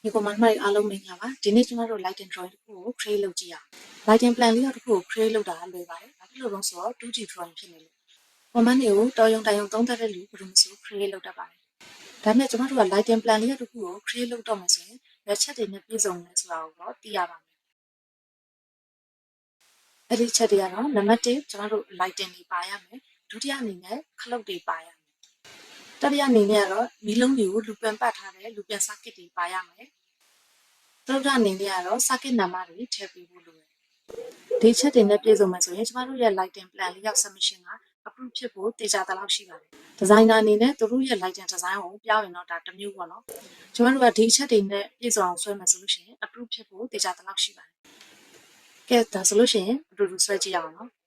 ဒီကောင်မတို့အားလုံးမင်္ဂလာပါဒီနေ့ကျွန်တော်တို့ lighting drawing တစ်ခုကို create လုပ်ကြည့်အောင် lighting plan လေးတစ်ခုကို create လုပ်တာလွယ်ပါတယ်ဘာဖြစ်လို့လဲဆိုတော့ 2D drawing ဖြစ်နေလို့ command တွေကိုတော်ရုံတိုင်ရုံသုံးသပ်တဲ့လူဘယ်လိုမျိုး create လုပ်တတ်ပါတယ်ဒါနဲ့ကျွန်တော်တို့က lighting plan လေးတစ်ခုကို create လုပ်တော့မယ်ဆိုရင်ဘယ်ချက်တွေနဲ့ပြည့်စုံလဲဆိုတာကိုတော့သိရပါမယ်အဲ့ဒီချက်တွေကတော့နံပါတ်1ကျွန်တော်တို့ lighting တွေပါရမယ်ဒုတိယအနေနဲ့ခလုတ်တွေပါရမယ်တတိယအနေနဲ့ကတော့မီးလုံးတွေကိုလူပြန်ပတ်ထားတဲ့လူပြန် circuit တွေပါရမယ်သုဒ္ဓအနေနဲ့ကတော့ circuit နံပါတ်တွေထည့်ပေးဖို့လိုတယ်ဒီချက်တွေနဲ့ပြည့်စုံမယ်ဆိုရင်ကျမတို့ရဲ့ lighting plan လေးရောက် submission က approve ဖြစ်ဖို့တေချာတလောက်ရှိပါတယ်။ designer အနေနဲ့သူတို့ရဲ့ lighting design ကိုပြောင်းရင်တော့ဒါတစ်မျိုးပေါ့နော်။ကျမတို့ကဒီချက်တွေနဲ့ပြည့်စုံအောင်ဆွဲမယ်ဆိုလို့ရှိရင် approve ဖြစ်ဖို့တေချာတလောက်ရှိပါတယ်။ကဲဒါဆိုလို့ရှိရင်အတူတူဆွဲကြည့်ရအောင်နော်။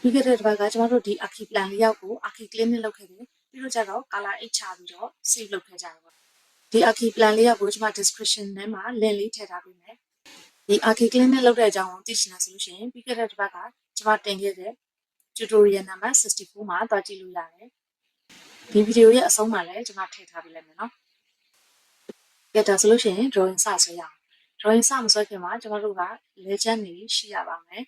ပြီးခဲ့တဲ့တစ်ပတ်ကကျမတို့ဒီ archi plan လေးရောက်ကို archi cleaning လုပ်ခဲ့တယ်။ပြီးတော့ကျတော့ color H ချပြီးတော့ save လုပ်ခဲ့ကြတယ်ပေါ့။ဒီ archi plan လေးရောက်ကိုကျမ description ထဲမှာ link လေးထည့်ထားပေးမယ်။ဒီ archi cleaning လုပ်တဲ့အကြောင်းကိုသိချင်တယ်ဆိုလို့ရှိရင်ပြီးခဲ့တဲ့တစ်ပတ်ကကျမတင်ခဲ့တဲ့ tutorial number 64မှာတွားကြည့်လို့ရတယ်ဒီဗီဒီယိုရဲ့အဆုံးမှာလည်းကျမထည့်ထားပေးလိုက်မယ်နော်ကဲဒါဆိုလို့ရှိရင် drawing စဆွဲရအောင် drawing စမဆွဲခင်မှာကျမတို့က legend တွေရှိရပါမယ်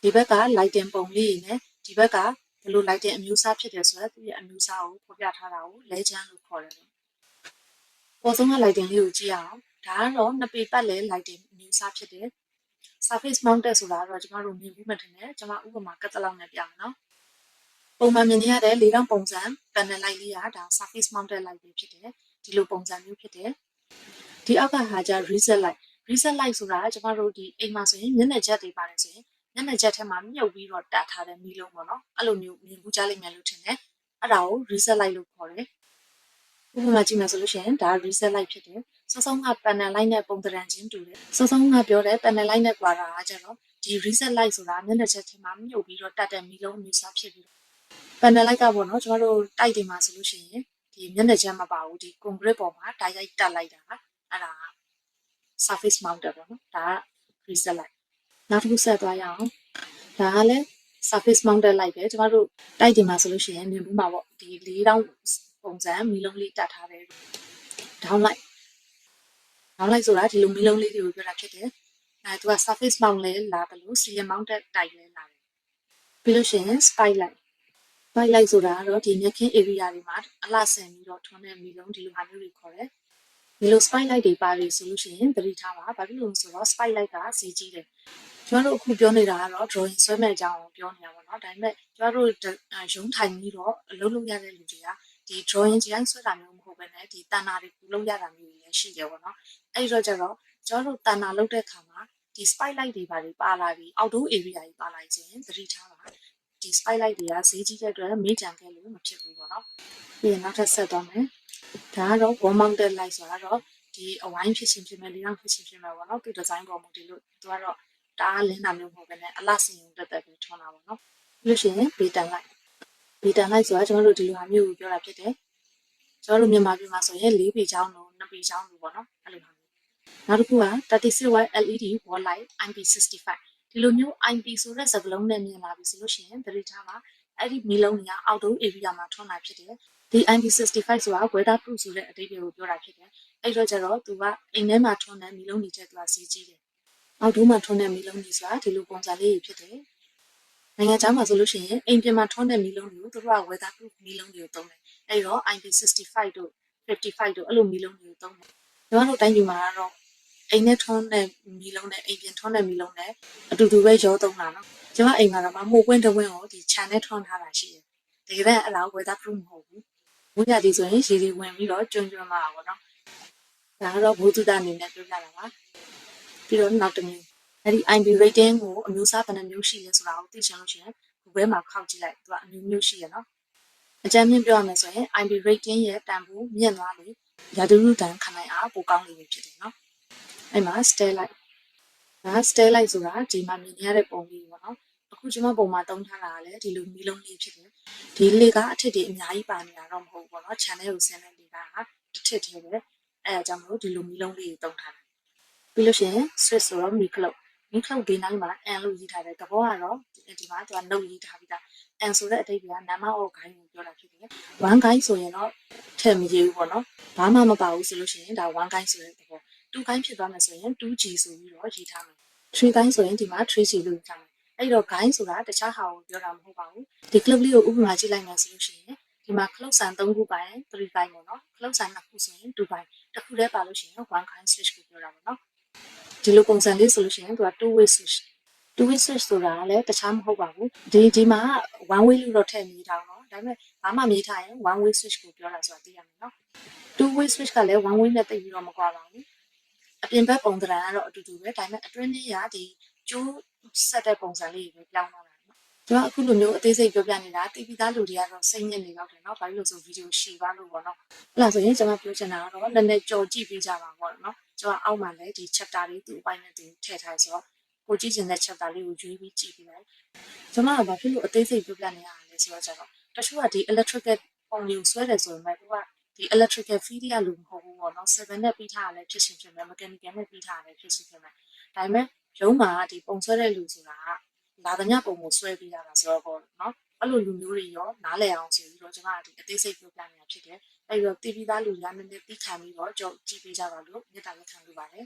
ဒီဘက်က lighting ပုံလေးနဲ့ဒီဘက်ကဘယ်လို lighting အမျိုးအစားဖြစ်တယ်ဆိုတော့သူ့ရဲ့အမျိုးအစားကိုဖော်ပြထားတာကို legend လို့ခေါ်တယ်ပေါ့ပေါ်ဆုံးက lighting လေးကိုကြည့်ရအောင်ဒါကတော့နှစ်ပေပတ်လည် lighting အမျိုးအစားဖြစ်တယ် surface mounted ဆိုတာတော့ကျမတို့မြင်ပြီးမှထင်တယ်ကျမဥပမာကတ်တလောက်နဲ့ပြမယ်နော်ပုံမှန်မြင်ရတဲ့လေးတောင်ပုံစံ panel light လေးကဒါ surface mounted light ပဲဖြစ်တယ်ဒီလိုပုံစံမျိုးဖြစ်တယ်ဒီအောက်ကဟာကျ reset light ဆိုတာကျမတို့ဒီအိမ်မှာဆိုရင်မျက်နှာချက်တွေပါတယ်ဆိုရင်မျက်နှာချက်ထဲမှာမြုပ်ပြီးတော့တက်ထားတဲ့မီးလုံးပေါ့နော်အဲ့လိုမျိုးမြင်ဘူးကြလိမ့်မယ်လို့ထင်တယ်အဲ့ဒါကို reset light လို့ခေါ်တယ်ဥပမာကြည့်မယ်ဆိုလို့ရှိရင်ဒါ reset light ဖြစ်တယ်စောစောက panel light နဲ့ပုံသဏ္ဍာန်ချင်းတူတယ်စောစောကပြောတဲ့ panel light နဲ့ကွာတာကကျတော့ဒီ reset light ဆိုတာမျက်နှာချက်ထဲမှာမြုပ်ပြီးတော့တက်တဲ့မီးလုံးအမျိုးအစားဖြစ်ပြီး panel light ကပေါ့နော်ကျမတို့တိုက်တွေမှာဆိုလို့ရှိရင်ဒီမျက်နှာချက်မပါဘူးဒီ concrete ပေါ်မှာတိုက်ရိုက်တက်လိုက်တာအဲ့ဒါ surface mounted ပေါ့နော်ဒါက reset light နောက်တစ်ခုဆက်သွားရအောင်ဒါကလည်း surface mounted light ပဲကျမတို့တိုက်တွေမှာဆိုလို့ရှိရင်မြင်ဘူးမှာပေါ့ဒီ၄တောင်ပုံစံမီးလုံးလေးတက်ထားတယ် down light ဆိုတာဒီလိုမီးလုံးလေးတွေကိုပြောတာဖြစ်တယ်သူက surface mount လဲလာတယ်လို့ ceiling mounted တိုက်လဲလာတယ်ပြီးလို့ရှိရင် spotlight ဆိုတာကတော့ဒီမျက်ခင်း area တွေမှာအလှဆင်ပြီးတော့ထွန်းတဲ့မီးလုံးဒီလိုဟာမျိုးတွေခေါ်တယ်ဒီလို spotlight တွေပါပြီဆိုလို့ရှိရင်သတိထားပါဘာဖြစ်လို့လဲဆိုတော့ spotlight ကဈေးကြီးတယ်ကျွန်တော်တို့အခုပြောနေတာကတော့ drawing ဆွဲမဲ့အကြောင်းကိုပြောနေတာပေါ့နော်ဒါပေမဲ့ကျွန်တော်တို့ရုံးထိုင်ပြီးတော့အလုပ်လုပ်ရတဲ့လူတွေကဒီ drawing ကြီးတိုင်းဆွဲတာမျိုးမဟုတ်ဘဲနဲ့ဒီတဏ္ဍာတွေလုပ်ရတာမျိုးတွေလည်းရှိတယ်ပေါ့နော်အဲ့ဒီတော့ကျတော့ကျွန်တော်တို့တဏ္ဍာလုပ်တဲ့အခါမှာဒီ spotlight တွေပါလာပြီး outdoor area တွေပါလာခြင်းသတိထားပါဒီ spotlight တွေကဈေးကြီးတဲ့အတွက်မေ့ကြံခဲ့လို့မဖြစ်ဘူးပေါ့နော်ပြီးရင်နောက်ထပ်ဆက်သွားမယ်ဒါကတော့ wall mounted light ဆိုတာတော့ဒီအဝိုင်းဖြစ်ခြင်းဖြစ်မဲ့လေးတောင်ဖြစ်ခြင်းဖြစ်မဲ့ပေါ့နော်သူ design ပေါ်မူတည်လို့သူကတော့ဒါလင်းတာမျိုးမဟုတ်ဘဲနဲ့အလှဆင်ရုံတက်တက်ပဲထွန်းတာပေါ့နော်ပြီးလို့ရှိရင် beta light ဆိုတာကျွန်တော်တို့ဒီလိုဟာမျိုးကိုပြောတာဖြစ်တယ်ကျွန်တော်တို့မြန်မာပြည်မှာဆိုရင်၄ပေချောင်းလို့2ပေချောင်းလို့ပေါ့နော်အဲ့လိုဟာမျိုးနောက်တစ်ခုက36 watt LED wall light IP65 ဒီလိုမျိုး IP ဆိုတဲ့စကားလုံးနဲ့မြင်လာပြီဆိုလို့ရှိရင်သတိထားပါအဲ့ဒီမီးလုံးတွေက outdoor area မှာထွန်းတာဖြစ်တယ်ဒီ IP65 ဆိုတာ weatherproof ဆိုတဲ့အဓိပ္ပာယ်ကိုပြောတာဖြစ်တယ်အဲ့တော့ကျတော့သူကအိမ်ထဲမှာထွန်းတဲ့မီးလုံးတွေချက်သူကစီးကြီးတယ်အောက်တိုးမှာထွန်းတဲ့မီးလုံးတွေဆိုတာဒီလိုပုံစံလေးတွေဖြစ်တယ်နိုင်ငံခြားမှာဆိုလို့ရှိရင်အိမ်ပြင်မှာထွန်းတဲ့မီးလုံးတွေကိုသူတို့က weatherproof မီးလုံးတွေကိုသုံးတယ်အဲ့တော့ IP65 တို့55တို့အဲ့လိုမီးလုံးတွေကိုသုံးတယ်ကျွန်တော်တို့တိုင်းပြည်မှာကတော့အိမ်နဲ့ထွန်းတဲ့မီးလုံးနဲ့အိမ်ပြင်ထွန်းတဲ့မီးလုံးနဲ့အတူတူပဲရောသုံးတာနော်ကျွန်မအိမ်မှာတော့မိုးကွင်းတဝင်းကိုဒီ channel ထွန်းထားတာရှိတယ်တကယ်တော့အဲ့ဒါ weatherproof မဟုတ်ဘူးမိုးညဒီဆိုရင်ရေတွေဝင်ပြီးတော့ကျွန်းမှာပါနော်ဒါကတော့ဘုသူတအနေနဲ့ပြောပြတာပါပြီးတော့နောက်တစ်မျိုးအဲ့ဒီ IP rating ကိုအမျိုးအစားဘယ်နှမျိုးရှိလဲဆိုတာကိုသိချင်လို့ရှိရင် Google မှာခောက်ကြည့်လိုက်သူကအမျိုးမျိုးရှိရနော်အကြမ်းမြင့်ပြောရမယ်ဆိုရင် IP rating ရဲ့တန်ဖိုးမြင့်သွားလို့ရာသီဥတုတန်ခံနိုင်အားပိုကောင်းနေပြီဖြစ်တယ်နော်အဲ့မှာ starlight ဒါ starlight ဆိုတာဒီမှာမြင်ရတဲ့ပုံလေးပေါ့နော်အခုကျွန်မပုံမှာတုံးထားတာကလည်းဒီလိုမီးလုံးလေးဖြစ်တယ်ဒီလေးကအထစ်တွေအများကြီးပါနေတာတော့မဟုတ်ဘူးပေါ့နော် channel ကိုဆင်းတဲ့လေးကတစ်ထစ်သေးပဲအဲအကြောင်းမို့ဒီလိုမီးလုံးလေးတုံးထားတာပြီးလို့ရှိရင် switch ဆိုတော့မီးခလုတ်ဘေးနားမှာ N လို့ရေးထားတယ်သဘောကတော့ဒီမှာသူက note ရေးထားပြီးသား and ဆိုတဲ့အဓိပ္ပာယ်ကနာမအော်ဂိုင်းကိုပြောတာဖြစ်တယ် one guy ဆိုရင်တော့ထည့်မရေးဘူးပေါ့နော်ဘာမှမပါဘူးဆိုလို့ရှိရင်ဒါ one guy ဆိုတဲ့သဘောtwo guy ဖြစ်သွားမယ်ဆိုရင် 2G ဆိုပြီးတော့ရေးထားမယ် three guy ဆိုရင်ဒီမှာ 3G လို့ရေးထားမယ်အဲ့တော့ guy ဆိုတာတခြားဟာကိုပြောတာမဟုတ်ပါဘူးဒီ club လေးကိုဥပမာကြည့်လိုက်မယ်ဆိုလို့ရှိရင်ဒီမှာ club ဆန်3ခုပါရင်3 guy ပေါ့နော် club ဆန်2ခုဆိုရင်2 guy တစ်ခုတည်းပါလို့ရှိရင်one guy switch ကိုပြောတာပေါ့နော်ဒီလိုပုံစံလေးဆိုလို့ရှိရင်သူက two way switch two way switch ဆိုတာလည်းတခြားမဟုတ်ပါဘူးဒီမှာ one way လို့တော့ထည့်နေထားအောင်နော်ဒါပေမဲ့ဘာမှမေးထားရင် one way switch ကိုပြောတာဆိုတာသိရမယ်နော် two way switch ကလည်း one way နဲ့တိတ်ပြီးတော့မကွာပါဘူးအပြင်ဘက်ပုံသဏ္ဍာန်ကတော့အတူတူပဲဒါပေမဲ့အတွင်းလေးကဒီကျိုးဆက်တဲ့ပုံစံလေးပဲပြောင်းသွားတာနော်ကျွန်တော်အခုလိုမျိုးအသေးစိတ်ပြောပြနေတာတီးပြီးသားလူတွေကတော့စိတ်ညစ်နေတော့တယ်နော်ဘာလို့လဲဆိုဗီဒီယိုရှည်ပါလို့ပေါ့နော်အဲ့ဒါဆိုရင်ကျွန်မပြောချင်တာကတော့လည်းလည်းကြော်ကြည့်ပေးကြပါပေါ့နော်ကျွန်တော်အောက်မှာလည်းဒီ chapter လေးသူ့အပိုင်းနဲ့သူထည့်ထားဆိုတော့ကိုကြည့်ချင်တဲ့ chapter လေးကိုရွေးပြီးကြည့်ပြီးလိုက်ကျွန်မကဘာဖြစ်လို့အသေးစိတ်ပြောပြနေရလဲဆိုတော့ကျတော့တချို့ကဒီ electrical ပုံလေးကိုဆွဲတယ်ဆိုရင်ပဲသူကဒီ electrical field ရလို့မဟုတ်ဘူးပေါ့နော်7နဲ့ပြီးထားရလဲဖြစ်ရှင်ဖြစ်မယ် mechanical နဲ့ပြီးထားရလဲဖြစ်ရှင်ဖြစ်မယ်ဒါပေမဲ့ရုံးမှာဒီပုံဆွဲတဲ့လူဆိုတာကလာသမျှပုံကိုဆွဲပြီးရတာဆိုတော့ပေါ့နော်အဲ့လိုလူမျိုးတွေရောနားလည်အောင်ဆိုပြီးတော့ကျွန်မကဒီအသေးစိတ်ပြောပြနေတာဖြစ်တယ်အဲ့တော့တီးပြီးသားလူများနည်းနည်းသိခံပြီးတော့ကြောက်ကြည့်ပေးကြပါလို့မြတ်တာလက်ခံလိုပါတယ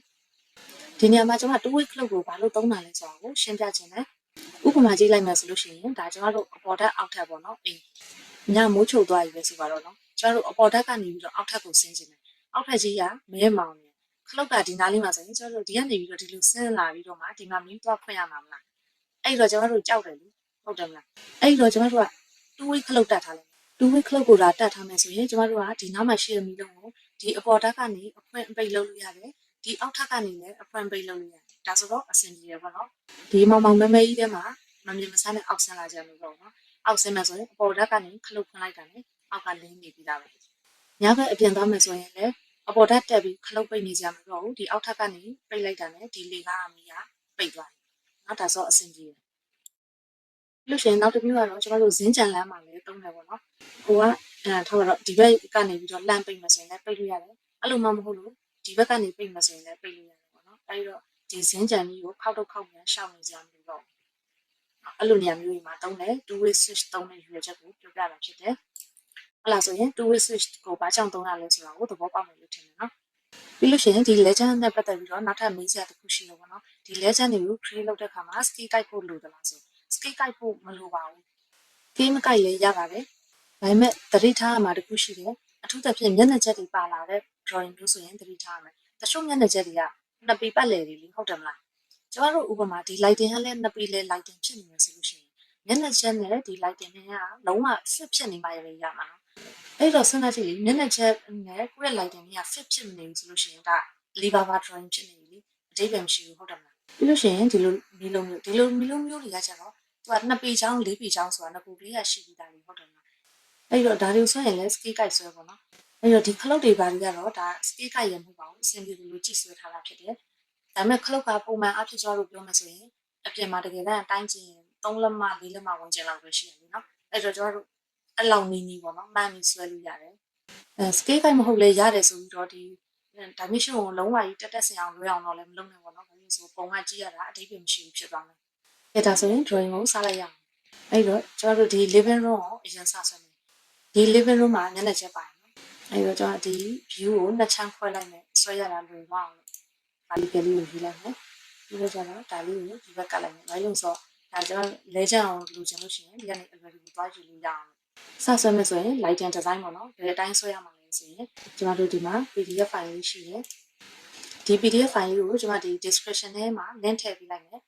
်ဒီနေရာမှာကျွန်မ2 week club ကိုဘာလို့သုံးတာလဲဆိုတာကိုရှင်းပြချင်တယ်ဥပမာကြည့်လိုက်မယ်ဆိုလို့ရှိရင်ဒါကျွန်တော်တို့အပေါ်ဓာတ်အောက်ဓာတ်ပေါ့နော်အေးညမိုးချုပ်သွားပြီပဲဆိုပါတော့နော်ကျွန်တော်တို့အပေါ်ဓာတ်ကနေပြီးတော့အောက်ဓာတ်ကိုဆင်းခြင်းတယ်အောက်ဓာတ်ကြီးကမဲမောင်နေခလုတ်ကဒီနားလေးမှာဆိုရင်ကျွန်တော်တို့ဒီကနေပြီးတော့ဒီလိုဆင်းလာပြီးတော့မှဒီမှာမီးသွားဖွင့်ရမှာမလားအဲ့တော့ကျွန်တော်တို့ကြောက်တယ်လေဟုတ်တယ်မလားအဲ့တော့ကျွန်တော်တို့က2 week ခလုတ်တက်ထားလိုက်2 week ခလုတ်ကိုဒါတက်ထားမယ်ဆိုရင်ကျွန်တော်တို့ကဒီနားမှာရှိတဲ့မီးလုံးကိုဒီအပေါ်ဓာတ်ကနေအဖွင့်အပိတ်လုပ်လို့ရတယ်ဒီအောက်ထပ်ကနေလည်းအဖွင့်ပိတ်လုပ်လို့ရတယ်ဒါဆိုတော့အဆင်ပြေရပါတော့ဒီမောင်မောင်မဲမဲကြီးထဲမှာမမြင်မဆန်းနဲ့အောက်ဆင်းလာကြလို့ပေါ့နော်အောက်ဆင်းမယ်ဆိုရင်အပေါ်ဓာတ်ကနေခလုတ်ဖွင့်လိုက်တာနဲ့အောက်ကလင်းနေပြီးသားပဲညဘက်အပြင်သွားမယ်ဆိုရင်လည်းအပေါ်ဓာတ်တက်ပြီးခလုတ်ပိတ်နေကြမှာတော့ဒီအောက်ထပ်ကနေပိတ်လိုက်တာနဲ့ဒီလေကားအမီးကပိတ်သွားတယ်နော်ဒါဆိုအဆင်ပြေတယ်လို့ရှိရင်နောက်တစ်မျိုးကတော့ကျွန်တော်တို့ဇင်းကြံလမ်းမှာလည်းတုံးတယ်ပေါ့နော်ကိုကထောက်တော့ဒီဘက်ကနေပြီးတော့လမ်းပိတ်မယ်ဆိုရင်လည်းပိတ်လို့ရတယ်အဲ့လိုမှမဟုတ်လို့ဒီဘက်ကနေပိတ်မယ်ဆိုရင်လည်းပိတ်လို့ရတယ်ပေါ့နော်အဲ့တော့ဒီဇင်းကြံကြီးကိုခောက်တော့ခောက်ပြန်ရှောင်နေကြမှာတော့အဲ့လိုနေရာမျိုးတွေမှာတုံးတယ်2 way switch တုံးတဲ့ရွေးချက်ကိုပြောပြတာဖြစ်တယ်အဲ့လားဆိုရင်2 way switch ကိုဘာကြောင့်တုံးရလဲဆိုတာကိုသဘောပေါက်မယ်လို့ထင်တယ်နော်ပြီးလို့ရှိရင်ဒီ legend နဲ့ပတ်သက်ပြီးတော့နောက်ထပ်မေးစရာတစ်ခုရှိလို့ပေါ့နော်ဒီ legend တွေကို create လုပ်တဲ့အခါမှာ skill type ဖို့လိုသလားဆို skill type ဖို့မလိုပါဘူး game ကြိုက်လည်းရပါတယ်ဒါပေမဲ့သတိထားရမှာတစ်ခုရှိတယ်အထူးသဖြင့်မျက်နှာချက်တွေပါလာတဲ့ drawing မျိုးဆိုရင်သတိထားရမယ်တချို့မျက်နှာချက်တွေကနှစ်ပေပတ်လည်တွေလေဟုတ်တယ်မလားကျမတို့ဥပမာဒီ lighting ကလည်းနှစ်ပေလဲ lighting ဖြစ်နေမယ်ဆိုလို့ရှိရင်မျက်နှာချက်နဲ့ဒီ lighting တွေကလုံးဝ fit ဖြစ်နေမှရရမှာအဲ့တော့စဉ်းစားကြည့်လေမျက်နှာချက်နဲ့ကိုယ့်ရဲ့ lighting တွေက fit ဖြစ်မနေဘူးဆိုလို့ရှိရင်ဒါ Alibaba drawing ဖြစ်နေပြီလေအတိတ်ပဲမရှိဘူးဟုတ်တယ်မလားပြီးလို့ရှိရင်ဒီလိုမီလုံးမျိုးတွေကကျတော့သူက2ပေချောင်း4ပေချောင်းဆိုတာငကူလေးရရှိပြီးသားလေဟုတ်တယ်မလားအဲ့တော့ဒါတွေဆိုရင်လည်း scale guide ဆွဲပေါ့နော်အဲ့တော့ဒီခလုတ်တွေပါတွေကတော့ဒါ scale guide ရမဟုတ်ပါဘူးအစင်ပြေလို့ကြည့်ဆွဲထားတာဖြစ်တယ်ဒါပေမဲ့ခလုတ်ကပုံမှန်အဖြစ်ကျတော့ပြောမှဆိုရင်အပြင်မှာတကယ်တမ်းအတိုင်းကျင်3လက်မ4လက်မဝင်ကျင်လောက်ပဲရှိတယ်နော်အဲ့တော့ကျွန်တော်တို့အလောင်နီပေါ့နော်မှန်ပြီးဆွဲလို့ရတယ်scale guide မဟုတ်လေရတယ်ဆိုပြီးတော့ဒီ dimension ကိုလုံးဝကြီးတက်ဆင်အောင်လွှဲအောင်တော့လည်းမလုပ်နိုင်ပါတော့ဘာလို့ဆိုပုံကကြည့်ရတာအတိတ်ပဲမရှိဘူးဖြစ်သွားမယ်အဲ့ဒါဆိုရင် drawing ကိုစလိုက်ရအောင်အဲ့တော့ကျွန်တော်တို့ဒီ living room ကိုအရင်စဆွဲမယ်ဒီ living room မှာမျက်နှာချက်ပါတယ်နော်အဲ့တော့ကျွန်တော်ဒီ view ကိုနှစ်ချမ်းခွဲလိုက်မယ်ဆွဲရတာလွယ်သွားအောင်ဒါလေးကလေးကိုယူလိုက်မယ်ပြီးတော့ကျွန်တော်ဒါလေးကိုဒီဘက်ကလိုက်မယ်ဘာလို့ဆိုတော့ဒါကျွန်တော်လဲချအောင်လူချင်လို့ရှိရင်ဒီကနေ already သွားယူလို့ရအောင်စဆွဲမယ်ဆိုရင် light and design ပေါ့နော်ဘယ်အတိုင်းဆွဲရမှာလဲဆိုရင်ကျွန်တော်တို့ဒီမှာ PDF file လေးရှိတယ်ဒီ PDF file လေးကိုကျွန်မဒီ description ထဲမှာ link ထည့်ပေးလိုက်မယ်ဥ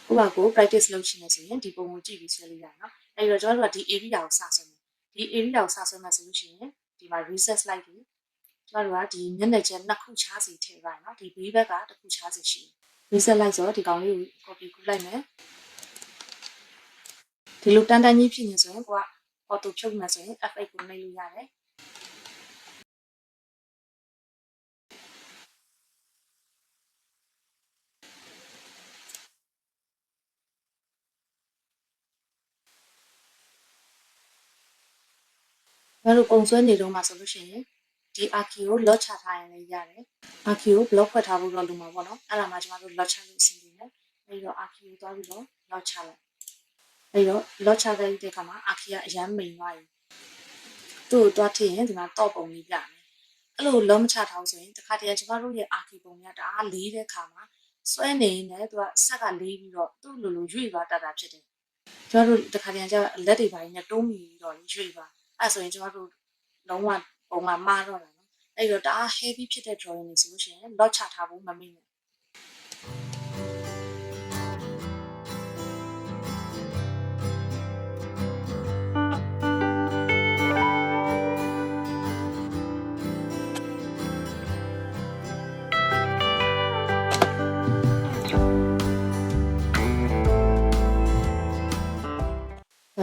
ပမာကို practice လုပ်ရှင်နေဆိုရင်ဒီပုံကိုကြည့်ပြီးဆွဲလို့ရနော်အဲ့တော့ကျွန်တော်တို့ကဒီ area ကိုစဆွဲမယ်ဒီ area ကိုစဆွဲမှဆိုလို့ရှိရင်ဒီမှာ reset slide ကိုကျွန်တော်တို့ကဒီမျက်နှာချက်နှစ်ခုချားစီထည့်ပါနော်ဒီ B ဘက်ကတစ်ခုချားစီရှိ reset လိုက်ဆိုတော့ဒီကောင်လေးကို copy ကူးလိုက်မယ်ဒီလိုတန်းတန်းကြီးဖြစ်နေဆိုရင်ကိုက auto ဖြုတ်မှဆိုရင် F8 ကိုနှိပ်လို့ရတယ်ငါတို့ပုံဆွဲနေတော့မှဆိုလို့ရှိရင်ဒီ archi ကို lock ချထားရင်လည်းရတယ် archi ကို block ဖွက်ထားဖို့တော့လိုမှာပေါ့နော်အဲ့ဒါမှကျွန်တော်တို့ lock ချလို့အဆင်ပြေတယ်အဲ့တော့ archi ကိုသွားပြီးတော့ lock ချလိုက် အဲ့တော့ lot ချခဲ့တဲ့အခါမှာအာခီကအရန်မိန်သွားပြီသူ့ကိုတွားထည့်ရင်ဒီမှာတော့ပုံလေးပြမယ်အဲ့လိုလုံးမချထားဘူးဆိုရင်တခါတည်းကျမတို့ရဲ့အာခီပုံကတအားလေးတဲ့ခါမှာဆွဲနေနေသူကဆက်ကလေးပြီးတော့သူ့လိုလိုရွေ့သွားတတ်တာဖြစ်တယ်ကျမတို့တခါတည်းကျလက်တွေပိုင်းနဲ့တုံးပြီးတော့ရွေ့သွားအဲ့ဆိုရင်ကျမတို့လုံးဝပုံမှန်မှားတော့တာနော်အဲ့တော့တအား heavy ဖြစ်တဲ့ drawing တွေဆိုလို့ရှိရင် lot ချထားဖို့မမေ့နဲ့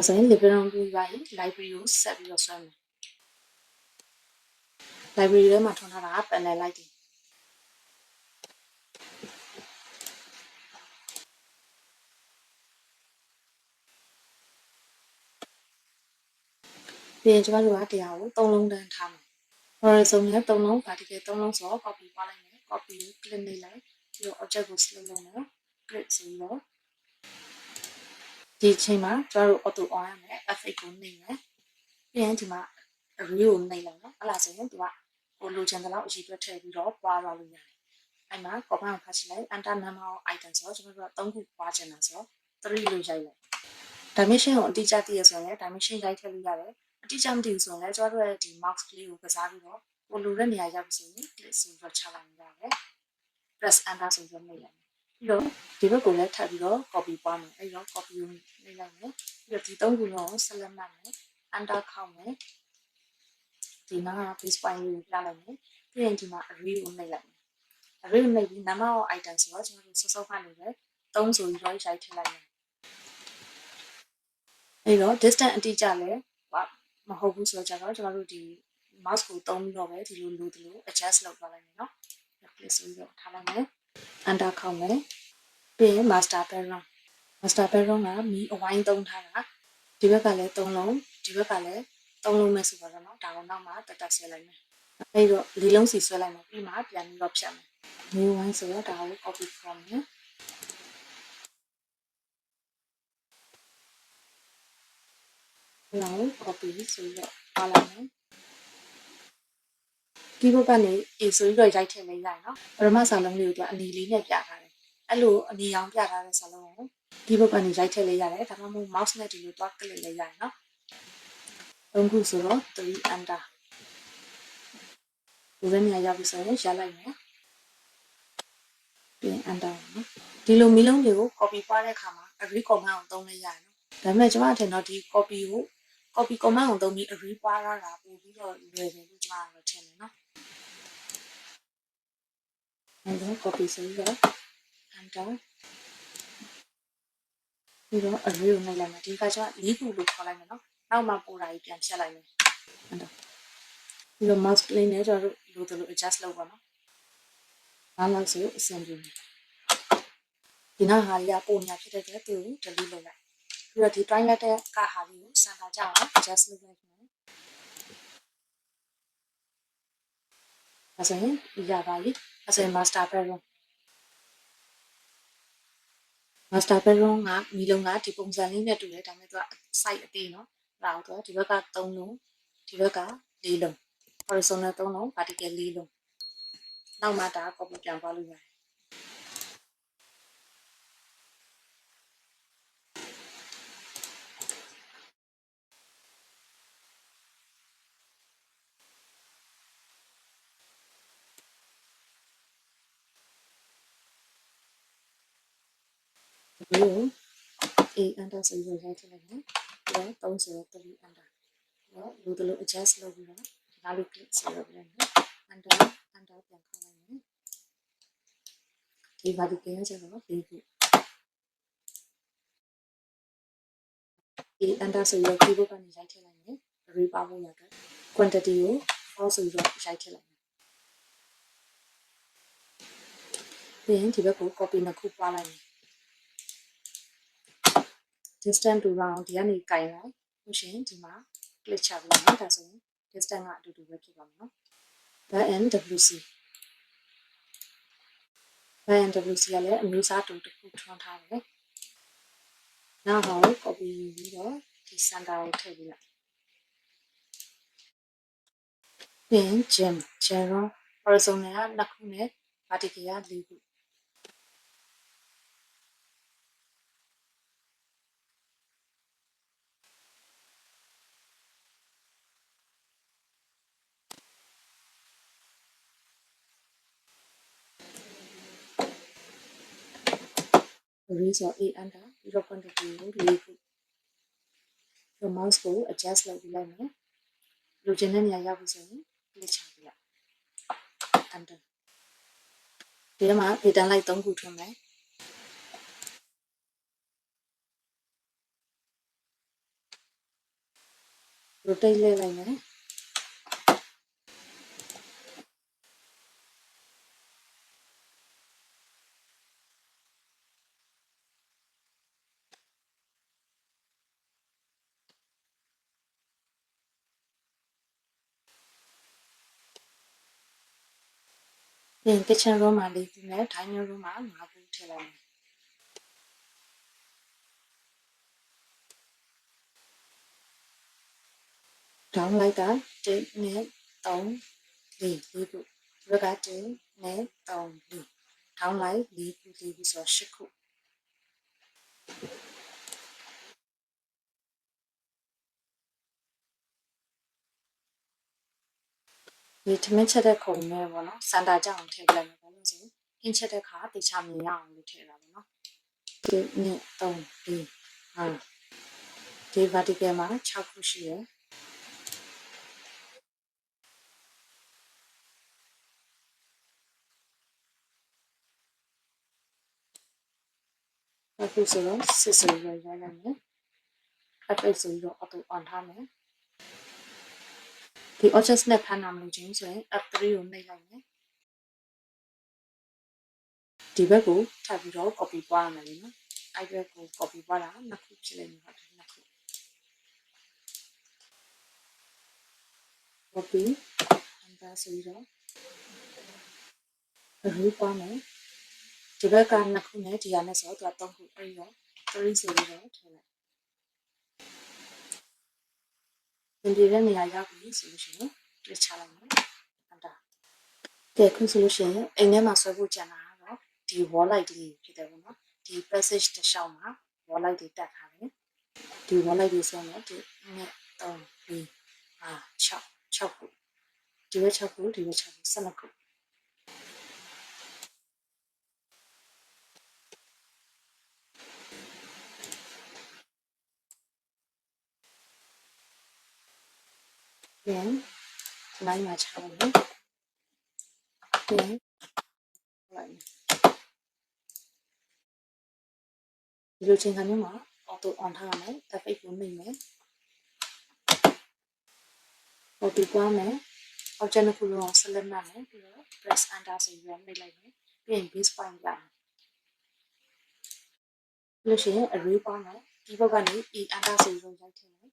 ဒါဆိုရင် library ပြီးပါရင် library ကိုဆက်ပြီးတော့ဆွဲမယ် library ထဲမှာထွန်းထားတာက panel light တွေပြီးရင်ကျမတို့ကတရားကို3လုံးတန်းထားမယ် horizon နဲ့3လုံး vertical 3လုံးဆိုတော့ copy ပါလိုက်မယ် copy ကို click နေလိုက်ပြီးတော့ object ကို select လုပ်မယ် click ဆိုပြီးတော့ဒီအချိန်မှာကျမတို့ auto on ရမယ် f8 ကိုနှိပ်မယ်ပြီးရင်ဒီမှာ array ကိုနှိပ်လိုက်နော်အဲ့ဒါဆိုရင်သူကဟိုလိုချင်တဲ့လောက်အရေးအတွက်ထည့်ပြီးတော့ပွားသွားလို့ရတယ်အဲ့မှာ command ကိုဖတ်ချလိုက် enter number of items ဆိုတော့ကျမတို့က3ခုပွားချင်တာဆိုတော့3လို့ရိုက်လိုက် dimension ကိုအတိအကျသိရဆိုရင် dimension ရိုက်ထည့်လို့ရတယ်အတိအကျမသိဘူးဆိုရင်လည်းကျမတို့ရဲ့ဒီ mouse ကလေးကိုကစားပြီးတော့ကိုလိုတဲ့နေရာရောက်ပြီဆိုရင် click ဆိုပြီးတော့ချလိုက်ရတယ် press enter ဆိုပြီးတော့နှိပ်လိုက်ပြီးတော့ဒီဘက်ကိုလည်းထပ်ပြီးတော့ copy ပွားမယ်အဲ့တော့ copy ကိုနှိပ်လိုက်မယ်ပြီးတော့ဒီ3ခုလုံးကို select မှတ်မယ် enter ခောက်မယ်ဒီမှာ base point လေးကိုပြလိုက်မယ်ပြီးရင်ဒီမှာ array ကိုနှိပ်လိုက်မယ် array ကိုနှိပ်ပြီး number of items ဆိုတော့ကျမတို့စောစောကနေပဲ3ဆိုပြီးတော့ရိုက်ထည့်လိုက်မယ်အဲ့တော့ distance အတိအကျလည်းမဟုတ်ဘူးဆိုတော့ကျတော့ကျမတို့ဒီ mouse ကိုတုံးပြီးတော့ပဲဒီလိုလိုဒီလို adjust လုပ်သွားလိုက်မယ်နော် click ဆိုပြီးတော့ထားလိုက်မယ် enter ခောက်မယ်ပြီးရင် master background ကမီးအဝိုင်းသုံးထားတာဒီဘက်ကလည်း3လုံးဒီဘက်ကလည်း3လုံးပဲဆိုတော့နော်ဒါကိုနောက်မှတက်ဆွဲလိုက်မယ်အဲ့တော့၄လုံးစီဆွဲလိုက်မယ်ပြီးမှပြန်ပြီးတော့ဖြတ်မယ်မီးဝိုင်းဆိုတော့ဒါကို copy from မယ်နောက် copy ဆိုပြီးတော့ပါလိုက်မယ်ဒီဘက်ကနေ A ဆိုပြီးတော့ရိုက်ထည့်လိုက်ရအောင်ပရမစာလုံးလေးကိုအနီလေးနဲ့ပြထားတယ်အဲ့လိုအနီအောင်ပြထားတဲ့စာလုံးကိုဒီဘက်ကနေရိုက်ထည့်လိုက်ရတယ်ဒါမှမဟုတ် mouse နဲ့ဒီလိုတွားကလစ်လိုက်ရတယ်နော်3ခုဆိုတော့3 enter ဒီဘက်နေရာရောက်ပြီဆိုရင်ရလိုက်မယ်ပြီးရင် enter နော်ဒီလိုမီလုံးတွေကို copy ပွားတဲ့အခါမှာ array command ကိုသုံးလိုက်ရတယ်နော်ဒါပေမဲ့ကျွန်မအထင်တော့ဒီ copy command ကိုသုံးပြီး array ပွားရတာပို့ပြီးတော့လွယ်တယ်လို့ကျွန်တော်ထင်တယ်နော်အဲ့တော့ copy ဆိုပြီးတော့ enter ပြီးတော့ array ကိုနှိပ်လိုက်မယ်ဒီကကျွန်တော်4ခုလို့ခေါ်လိုက်မယ်နော်နောက်မှပို့တာကြီးပြန်ဖြတ်လိုက်မယ် enter ပြီးတော့ mouse ကလေးနဲ့ကျွန်တော်တို့လို adjust လုပ်ပါနော်နားလောက်ဆိုအဆင်ပြေတယ်ဒီနောက်ဟာလေးကပုံညာဖြစ်တဲ့အတွက်သူ့ကို delete လုပ်လိုက်ပြီးတော့ဒီ twine လက်တဲ့ကဟာလေးကိုစံတာကြအောင် adjust လုပ်လိုက်မယ်ဒါဆိုရင်ရပါပြီဒါဆိုရင် master bedroom ကမီလုံးကဒီပုံစံလေးနဲ့တူတယ်ဒါပေမဲ့သူက site အသေးเนาะအဲ့ဒါကိုသူကဒီဘက်က3လုံးဒီဘက်က4လုံး horizontal 3လုံး vertical 4လုံးနောက်မှဒါ copy ပြန်သွားလို့ရတယ်ဒီလို A enter ဆိုပြီးရိုက်ထည့်လိုက်မယ်ပြီးတော့3ဆိုတော့3 enter ပြီးတော့လို adjust လုပ်ပြီးတော့ဒါလေး click ဆိုလုပ်လိုက်မယ် enter ပြန်ခေါက်လိုက်မယ်ဒီ vertical ကျတော့4ခု A enter ဆိုပြီးတော့ keyboard ကနေရိုက်ထည့်လိုက်မယ် array ပါဖို့ရအတွက် quantity ကို false ဆိုပြီးတော့ရိုက်ထည့်လိုက်မယ်ပြီးရင်ဒီဘက်ကို copy နှစ်ခုပွားလိုက်မယ် distance to round ဒီကနေကင်လိုက်လို့ရှိရင်ဒီမှာ click ချပြီးတော့ဒါဆိုရင် distance ကအတူတူပဲဖြစ်ပါမယ်နော် WC ကလည်းအမျိုးအစားတူတစ်ခုထွန်းထားတယ် နောက်ဟောကို copy ယူပြီးတော့ဒီ center ကိုထည့်ပေးလိုက်ပြီးရင် gem ရော horizontal က2ခုနဲ့ vertical က4ခုraise ဆို a under ပြီးတော့ quantity ကို4ခုဒီ mouse ကို adjust လုပ်ပြီးလိုက်မယ်လိုချင်တဲ့နေရာရောက်ပြီဆိုရင် click ချပေးလိုက် enter ဒီမှာ data light 3ခုထွန်းမယ် rotate လဲလိုက်မယ်ပြီးရင် kitchen room မှာ4ခုနဲ့ dining room မှာ5ခုထည့်လိုက်မယ်down light က1နဲ့3 4ခုဒီဘက်က1နဲ့3 4 down light 4ခု4ခုဆိုတော့8ခုဒီထမင်းချက်တဲ့ခုံနဲ့ပေါ့နော်စန်တာကြောင်ထည့်လိုက်မယ်ဘာလို့ဆိုဟင်းချက်တဲ့ခါတေချာမြင်ရအောင်လို့ထည့်တာပေါ့နော်ဒီနဲ့3 4 5ဒီ vertical မှာ6ခုရှိရယ်အခုဆိုတော့စစ်ဆိုရရလိုက်မယ် F8 ဆိုပြီးတော့ auto on ထားမယ်ဒီ object နဲ့ဖမ်းနာမလို့ချင်းဆိုရင် F3 ကိုနှိပ်လိုက်မယ်ဒီဘက်ကိုထပ်ပြီးတော့ copy ပွားရမယ်လေနော်အဲ့ဘက်ကို copy ပွားတာနှစ်ခုဖြစ်လိမ့်မယ်ဟုတ်တယ်နှစ်ခု copy enter ဆိုပြီးတော့ remove ပွားမယ်ဒီဘက်ကနှစ်ခုနဲ့ဒီဟာနဲ့ဆိုတော့သူက3ခုအဲ့တော့3ဆိုပြီးတော့ထည့်လိုက်ဒီတဲ့နေရာရောက်ပြီဆိုလို့ရှိရင်တွေ့ချလိုက်မယ် enter ကဲခုဆိုလို့ရှိရင်အိမ်ထဲမှာဆွဲဖို့ကြံတာကတော့ဒီ wall light လေးဖြစ်တယ်ပေါ့နော်ဒီ passage တစ်လျှောက်မှာ wall light တွေတက်ထားတယ်ဒီ wall light တွေဆွဲမယ်ဒီနဲ့3 4 5 6ခုဒီဘက်6ခုဒီဘက်6ခု12ခုပြန်နိုင်မှာချလိုက်မယ်ပြန်လိုက်ဒီလိုချိန်ခါမျိုးမှာ auto on ထားရမယ် F8 ကိုနှိပ်မယ် auto ပွားမယ် object တစ်ခုလုံးကို select မှတ်မယ်ပြီးတော့ press enter ဆိုပြီးတော့နှိပ်လိုက်မယ်ပြီးရင် base point ရမယ်လို့ရှိရင် array ပွားမယ်ဒီဘက်ကနေ e enter ဆိုပြီးတော့ရိုက်ထည့်မယ်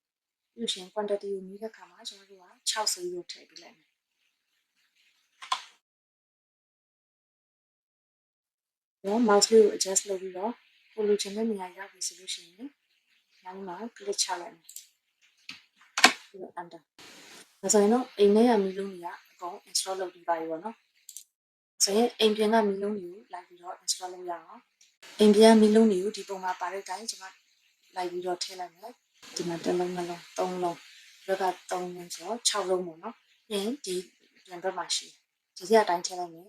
လို့ရှိရင် quantity ကိုမြည်တဲ့ခါမှာကျွန်တော်တို့က6ဆိုပြီးတော့ထည့်ပေးလိုက်မယ်တော့ mouse လေးကို adjust လုပ်ပြီးတော့ကိုလိုချင်တဲ့နေရာရောက်ပြီဆိုလို့ရှိရင်နောက်မှာ click ချလိုက်မယ်ပြီးတော့ enter ဒါဆိုရင်တော့အိမ်ထဲကမီးလုံးတွေကအကုန် install လုပ်ပြီးပါပြီပေါ့နော်ဆိုရင်အိမ်ပြင်ကမီးလုံးတွေကိုလိုက်ပြီးတော့ install လုပ်ရအောင်အိမ်ပြင်ကမီးလုံးတွေကိုဒီပုံမှာပါတဲ့အတိုင်းကျွန်မလိုက်ပြီးတော့ထည့်လိုက်မယ်ဒီမှာတစ်လုံးနှလုံးသုံးလုံးဒီဘက်က3လုံးဆိုတော့6လုံးပေါ့နော်ပြီးရင်ဒီပြန်ဘက်မှာရှိဒီကအတိုင်းထည့်လိုက်မယ်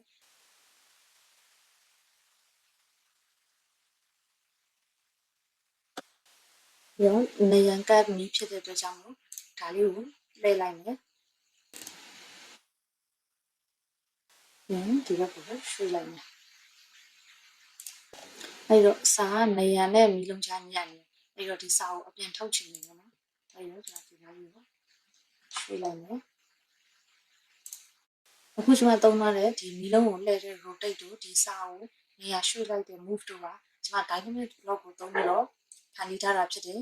ပြီးတော့နေရန်ကပ်မီးဖြစ်တဲ့အတွက်ကြောင့်မို့ဒါလေးကိုလှည့်လိုက်မယ်ပြီးရင်ဒီဘက်ကိုရွှေ့လိုက်မယ်အဲ့တော့စာကနေရန်နဲ့မီးလုံးချညံ့နေအဲ့တော့ဒီစာကိုအပြင်ထုတ်ချင်နေတယ်နော်အဲ့တော့ကျွန်တော်ဒီလိုမျိုးရွှေ့လိုက်မယ်အခုကျွန်မသုံးထားတဲ့ဒီမီးလုံးကိုလှည့်တဲ့ rotate တို့ဒီစာကိုနေရာရွှေ့လိုက်တဲ့ move တို့ကကျွန်မ dynamic block ကိုသုံးပြီးတော့ဖန်တီးထားတာဖြစ်တယ်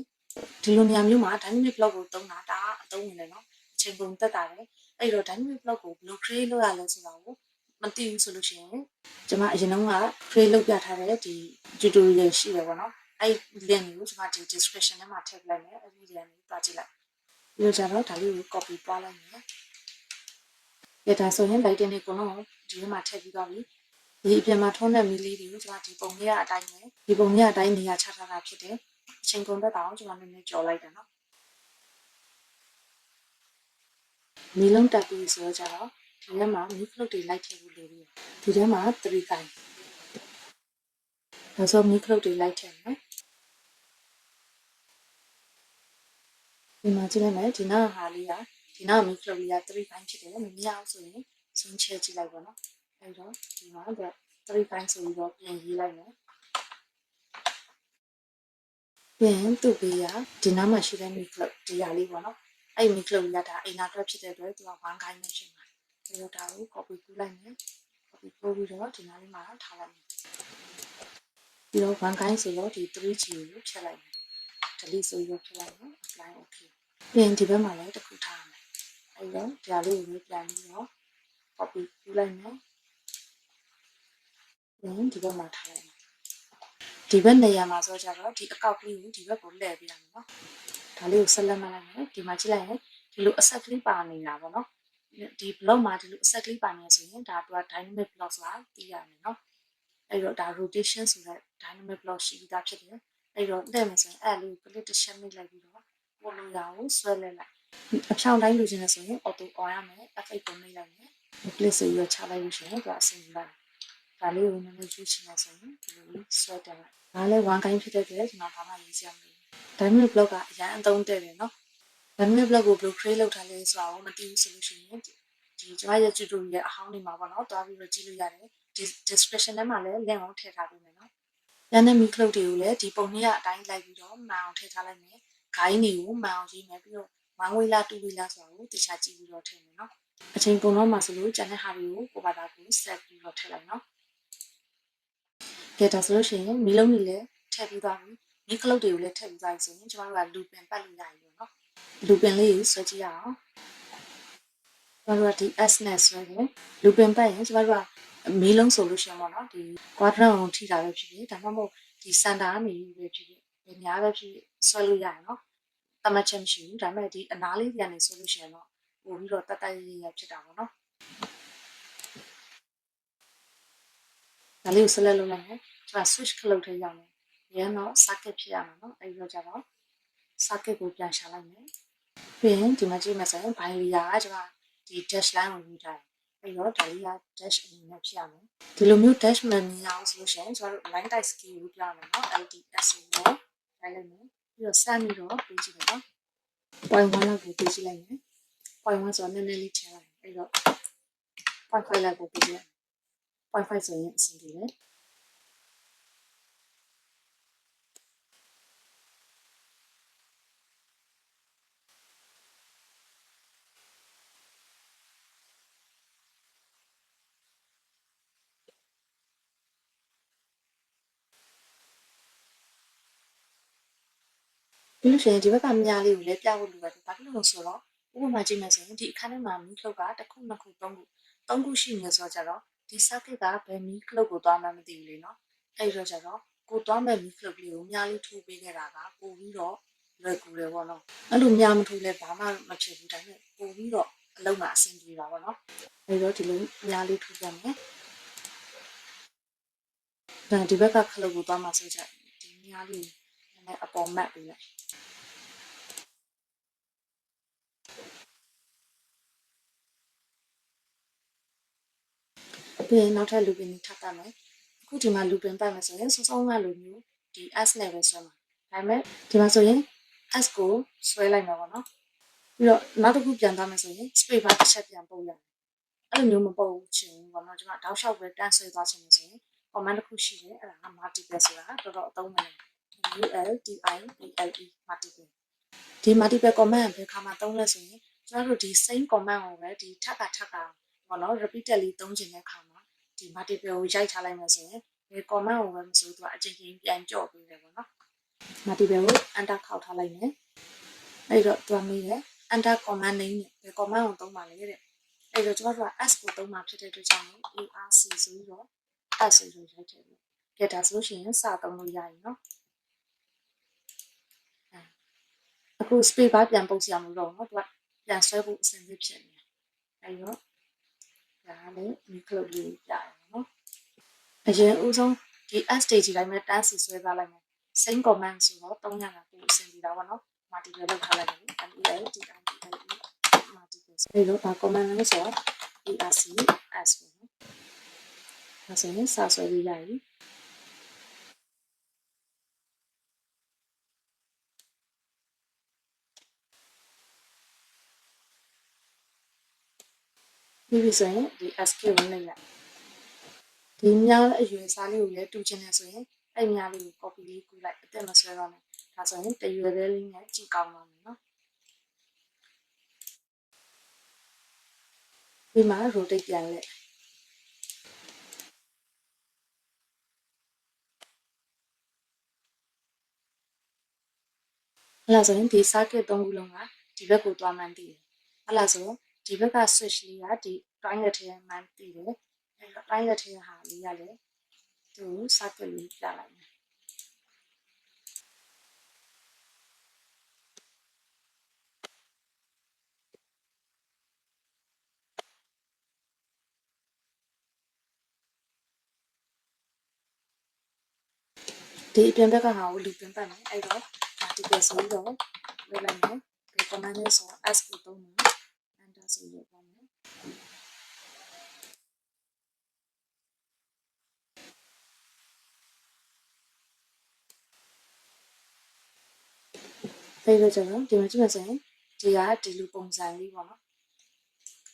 ဒီလိုနေရာမျိုးမှာ dynamic block ကိုသုံးတာဒါအသုံးဝင်တယ်နော်အချိန်ကုန်တက်တာပဲအဲ့တော့ dynamic block ကိုဘယ်လို create လုပ်ရလဲဆိုတာကိုမသိဘူးဆိုလို့ရှိရင်ကျွန်မအရင်က create လုပ်ပြထားတဲ့ဒီ tutorial ရှိတယ်ပေါ့နော် အဲ့ link ကိုကျွန်မဒီ description ထဲမှာထည့်လိုက်မယ်အဲ့ဒီ link ကိုတွားကြည့်လိုက်ပြီးတော့ကျတော့ဒါလေးကို copy ပွားလိုက်မယ်ရတာဆိုရင် lighting တွေကတော့ဒီထဲမှာထည့်ပြီးသွားပြီဒီအပြင်မှာထုံးတဲ့မီလေးတွေကိုကျွန်မဒီပုံလေးအတိုင်းပဲဒီပုံလေးအတိုင်းနေရာချထားတာဖြစ်တယ်အချိန်ကုန်သက်အောင်ကျွန်မနည်းနည်းကြော်လိုက်တယ်နော်မီလုံးတက်ပြီးဆိုတော့ကျတော့ဒီထဲမှာမီဖလုတ်တွေလိုက်ထည့်ဖို့လိုပြီးဒီထဲမှာ3ကိုင်းဒါဆိုမီဖလုတ်တွေလိုက်ထည့်မယ်ဒီမှာကြည့်လိုက်မယ်ဒီနောက်ဟာလေးကဒီနောက်မီဖလုတ်လေးက3ကိုင်းဖြစ်တယ်မမြင်အောင်ဆိုရင်ဆုံးချဲကြည့်လိုက်ပါနော်အဲ့တော့ဒီမှာ3ကိုင်းဆိုပြီးတော့ပြင်ရေးလိုက်မယ်ပြန်သူ့ပေးရဒီနားမှာရှိတဲ့မီကလုတ်ဒီရလေးပေါ့နော်အဲ့မီကလုတ်ရတာအိမ်နာတွက်ဖြစ်တဲ့အတွက်သူက1ခိုင်းနေရှင်ပါဒါတော့ဒါကို copy ကူးလိုက်မယ် copy ပို့ပြီးတော့ဒီနားလေးမှာထားလိုက်မယ်ပြီးတော့1ခိုင်းဆိုတော့ဒီ 3G ကိုဖြတ်လိုက်မယ် delete ဆိုပြီးဖြတ်လိုက်မယ် apply okay ပြန်ဒီဘက်မှာလည်းတစ်ခုထားရမယ်အဲ့တော့ဒါလေးကိုပြန်ပြီးတော့ copy ကူးလိုက်မယ်ပြန်ဒီဘက်မှာထားလိုက်မယ်ဒီဘက်နေရာမှာဆိုကြတော့ဒီအကောက်ကလေးကိုဒီဘက်ကိုလှည့်ပေးရမယ်နော်ဒါလေးကိုဆက်လက်မှတ်လိုက်မယ်ဒီမှာကြည့်လိုက်ရင်ဒီလိုအဆက်ကလေးပါနေတာပေါ့နော်ဒီ block မှာဒီလိုအဆက်ကလေးပါနေဆိုရင်ဒါက dynamic block ဆိုတာသိရမယ်နော်အဲ့တော့ဒါ rotation ဆိုတဲ့ dynamic block ရှိပြီးသားဖြစ်တယ်အဲ့တော့တဲ့မယ်ဆိုရင်အဲ့လေးကို click တစ်ချက်မိလိုက်ပြီးတော့ပေါ်လို့ရအောင်ဆွဲလဲလိုက်အဖြောင်းတိုင်းလိုချင်နေဆိုရင် auto on ရမယ် F8 ကိုမိလိုက်မယ် click ဆိုပြီးချလိုက်လို့ရှိရင်သူအဆင်ပြေပါတယ်ဒါလေးကိုနည်းနည်းရွေးချင်နေဆိုရင်ဒီလိုဆွဲတယ်လိုက်ဒါလည်း1ကိုင်းဖြစ်တဲ့အတွက်ကျွန်တော်ဘာမှရေးစရာမလိုဘူး dynamic block ကအရင်အသုံးတဲ့တယ်နော် dynamic block ကိုဘယ်လို create လုပ်ထားလဲဆိုတာကိုမသိဘူးဆိုလို့ရှိရင်ဒီကျွန်မရဲ့ tutorial အဟောင်းတွေမှာပေါ့နော်တွားပြီးတော့ကြည့်လို့ရတယ်ဒီ description ထဲမှာလည်း link ကိုထည့်ထားပေးမယ်နော် dynamic block တွေကိုလည်းဒီပုံလေးကအတိုင်းလိုက်ပြီးတော့မှန်အောင်ထည့်ထားလိုက်မယ် guide တွေကိုမှန်အောင်ရေးမယ်ပြီးတော့1 way လား2 way လားဆိုတာကိုတခြားကြည့်ပြီးတော့ထည့်မယ်နော်အချိန်ကုန်တော့မှဆိုလို့ကျန်တဲ့ဟာတွေကိုကိုဘာသာကို set ပြီးတော့ထည့်လိုက်နော်ကဲဒါဆိုလို့ရှိရင်မီလုံးတွေလည်းထည့်ပြီးသွားပြီမီကလုတ်တွေကိုလည်းထည့်ပြီးသွားပြီဆိုရင်ကျွန်တော်တို့က looping ပတ်လို့ရပြီပေါ့နော် looping လေးကိုဆွဲကြည့်ရအောင်ကျွန်တော်တို့ကဒီ S နဲ့ဆွဲတယ် looping ပတ်ရင်ကျွန်တော်တို့ကမီလုံးဆိုလို့ရှိရင်ပေါ့နော်ဒီ quadrant ကိုထိတာပဲဖြစ်ဖြစ်ဒါမှမဟုတ်ဒီ center ကနေပဲဖြစ်ဖြစ်ဘယ်များပဲဖြစ်ဖြစ်ဆွဲလို့ရတယ်နော်တမတ်ချက်မရှိဘူးဒါပေမဲ့ဒီအနားလေးပြန်နေဆွဲလို့ရှိရင်တော့ပို့ပြီးတော့တတ်တတ်ရရဖြစ်တာပေါ့နော်ဒါလေးကိုဆက်လက်လုပ်လိုက်မယ်ကျွန်တော် switch ခလုတ်ထဲရောက်မယ်ရန်တော့ circuit ဖြစ်ရမှာနော်အဲဒီတော့ကျတော့ circuit ကိုပြန်ရှာလိုက်မယ်ပြီးရင်ဒီမှာကြည့်မယ်ဆိုရင် binary ကကျွန်တော်ဒီ dash line ကိုယူထားတယ်အဲ့တော့ဒါလေးက dash အနေနဲ့ဖြစ်ရမယ်ဒီလိုမျိုး dash မမြင်အောင်ဆိုလို့ရှိရင်ကျွန်တော်တို့ line type skill ကိုပြရမယ်နော် LDS ကိုတိုင်းလိုက်မယ်ပြီးတော့စမ်းပြီးတော့ပေးကြည့်မယ်နော် point 1လောက်ကိုပေးကြည့်လိုက်မယ် point 1ဆိုတော့နည်းနည်းလေးထည့်လိုက်အဲ့တော့ point 5လောက်ကိုပေးကြည့်လိုက် point 5ဆိုရင်အဆင်ပြေတယ်ပြီးလို့ရှိရင်ဒီဘက်ကမြားလေးကိုလည်းပြဖို့လိုပါတယ်ဘာဖြစ်လို့လဲဆိုတော့ဥပမာကြည့်မယ်ဆိုရင်ဒီအခန်းထဲမှာမီးခလုတ်ကတစ်ခုနှစ်ခုသုံးခုရှိနေဆိုတော့ကြတော့ဒီ circuit ကဘယ်မီးခလုတ်ကိုသွားမှမသိဘူးလေနော်အဲ့တော့ကြတော့ကိုသွားမဲ့မီးခလုတ်လေးကိုမြားလေးထိုးပေးခဲ့တာကပို့ပြီးတော့လွယ်ကူတယ်ပေါ့နော်အဲ့လိုမြားမထိုးလဲဘာမှမဖြစ်ဘူးဒါပေမဲ့ပို့ပြီးတော့အလုံးမှာအဆင်ပြေတာပေါ့နော်အဲ့တော့ဒီလိုမြားလေးထိုးကြမယ်ဒါဒီဘက်ကခလုတ်ကိုသွားမှဆိုကြဒီမြားလေးနည်းနည်းအပေါ်မတ်ပေးလိုက်ပြီးရင်နောက်ထပ် looping ထပ်ပတ်မယ်အခုဒီမှာ looping ပတ်မယ်ဆိုရင်စုံစုံကလိုမျိုးဒီ S နဲ့ပဲဆွဲမှာဒါပေမဲ့ဒီမှာဆိုရင် S ကိုဆွဲလိုက်မှာပေါ့နော်ပြီးတော့နောက်တစ်ခုပြန်သွားမယ်ဆိုရင် space bar တစ်ချက်ပြန်ပုတ်ရတယ်အဲ့လိုမျိုးမပုတ်ချင်ဘူးပေါ့နော်ကျွန်မတောက်လျှောက်ပဲတန်းဆွဲသွားချင်လို့ဆိုရင် command တစ်ခုရှိတယ်အဲ့ဒါက multiple ဆိုတာတော်တော်အသုံးဝင်တယ် multiple multiple ဒီ multiple command ဘယ်ခါမှသုံးလဲဆိုရင်ကျွန်တော်တို့ဒီ same command ကိုပဲဒီထပ်ပေါ့နော် repeatedly သုံးချင်တဲ့အခါမှာဒီ multiple ကိုရိုက်ထားလိုက်မယ်ဆိုရင်ဒီ command ကိုပဲမဆိုသူကအချိန်ချင်းပြန်ကြော့ပေးတယ်ပေါ့နော် multiple ကို enter ခောက်ထားလိုက်မယ်အဲ့တော့သူကမေးတယ် enter command name နဲ့ဘယ် command ကိုသုံးပါလဲတဲ့အဲ့တော့ကျွန်တော်တို့က s ကိုသုံးမှာဖြစ်တဲ့အတွက်ကြောင့် arc ဆိုပြီးတော့ s ဆိုပြီးရိုက်ထည့်ပြီကြည့်ဒါဆိုလို့ရှိရင်စသုံးလို့ရပြီနော် အခု space bar ပြန်ပုတ်စရာမလိုတော့ဘူးเนาะသူကပြန်ဆွဲဖို့အဆင်သင့်ဖြစ်နေတယ်အဲဒီတော့ဒါလည်းဒီကလုတ်လေးပြရတယ်เนาะအရင်ဦးဆုံးဒီ S stage တိုင်းမှာတန်းစီဆွဲထားလိုက်မယ် same command ဆိုတော့300ကပို့အဆင်ပြေတာပေါ့เนาะ multiple လောက်ထားလိုက်မယ် LEL DIDLE multiple ဆိုတော့ဒါ command လဲဆိုတော့ ERC S ပေါ့เนาะဒါဆိုရင်စာဆွဲလို့ရပြီပြီးပြီဆိုရင်ဒီ SK ကိုနှိပ်လိုက်ဒီများအရွယ်စားလေးကိုလည်းတူချင်တယ်ဆိုရင်အဲ့များလေးကို copy လေးကူးလိုက်အသက်မဆွဲတော့နဲ့ဒါဆိုရင်တရွယ်လေးနဲ့ကြည့်ကောင်းပါမယ်နော်ဒီမှာ rotate ပြန်လိုက်အဲ့ဒါဆိုရင်ဒီ circuit 3ခုလုံးကဒီဘက်ကိုသွားမှန်းသိတယ်အဲ့ဒါဆိုဒီဘက်က switch လေးကဒီ triangle ထဲမှန်းသိတယ်အဲ့တော့ triangle ထဲဟာလေးရလေသူ circuit လေးပြလိုက်မယ်ဒီအပြင်ဘက်ကဟာကိုလူပြင်ပတ်မယ်အဲ့တော့ဒီကဆိုတော့လုပ်လိုက်မယ်ဒီ command လေးဆို S ကိုသုံးမယ် enter ဆိုရပါမယ်အဲ့တော့ကျွန်တော်ဒီမှာကြည့်မယ်ဆိုရင်ဒီကဒီလိုပုံစံလေးပေါ့နော်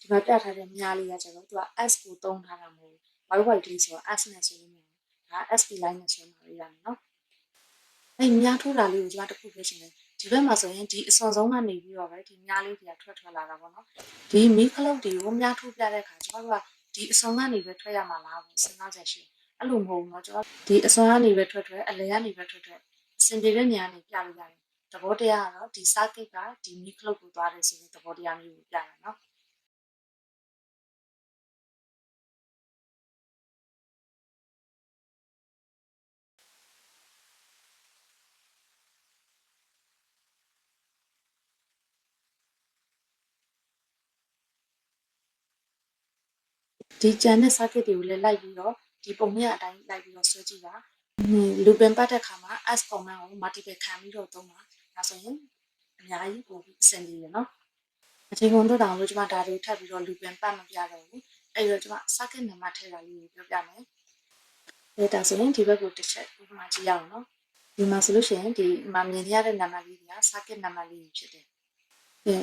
ဒီမှာပြထားတဲ့မြားလေးကကျွန်တော်သူက S ကိုသုံးထားတာမဟုတ်ဘူး white လေးဆိုတော့ S နဲ့ဆိုလို့မရဘူးဒါ SP line နဲ့ဆိုမှရမယ်နော်အဲ့မြားထိုးတာလေးကိုကျွန်တော်တခုပြချင်တယ်ဒီဘက်မှာဆိုရင်ဒီအစောဆုံးကနေပြီးတော့ပဲဒီမြားလေးတွေကထွက်လာတာပေါ့နော်ဒီမီးခလုတ်တွေကိုမြားထိုးပြတဲ့အခါကျွန်တော်တို့ကဒီအစုံကနေပဲထွက်ရမှာလားကိုစဉ်းစားကြရှိအဲ့လိုမဟုတ်ဘူးเนาะကျွန်တော်ဒီအစုံကနေပဲထွက်အလဲကနေပဲထွက်အစင်ပြေတဲ့နေရာနေပြလို့ရတယ်သဘောတရားကတော့ဒီ circuit ကဒီမီးခလုတ်ကိုသွားတယ်ဆိုတဲ့သဘောတရားမျိုးကိုပြတာเนาะဒီကြံတဲ့ circuit တွေကိုလည်းလိုက်ပြီးတော့ဒီပုံမြအတိုင်းလိုက်ပြီးတော့ဆွဲကြည့်ပါလူပင်ပတ်တဲ့ခါမှာ S command ကို multiple ခံပြီးတော့သုံးပါဒါဆိုရင်အများကြီးပိုပြီးအဆင်ပြေတယ်เนาะအချိန်ကုန်တော့တောင်လို့ကျွန်မဒါတွေထပ်ပြီးတော့လူပင်ပတ်မပြတော့ဘူးအဲ့တော့ကျွန်မ circuit နံပါတ်ထည့်တာလေးကိုပြောပြမယ်ဒါဆိုရင်ဒီဘက်ကိုတစ်ချက်ဥပမာကြည့်ရအောင်เนาะဒီမှာဆိုလို့ရှိရင်ဒီမှာမြင်ရတဲ့နံပါတ်လေးတွေက circuit နံပါတ်လေးဖြစ်တယ်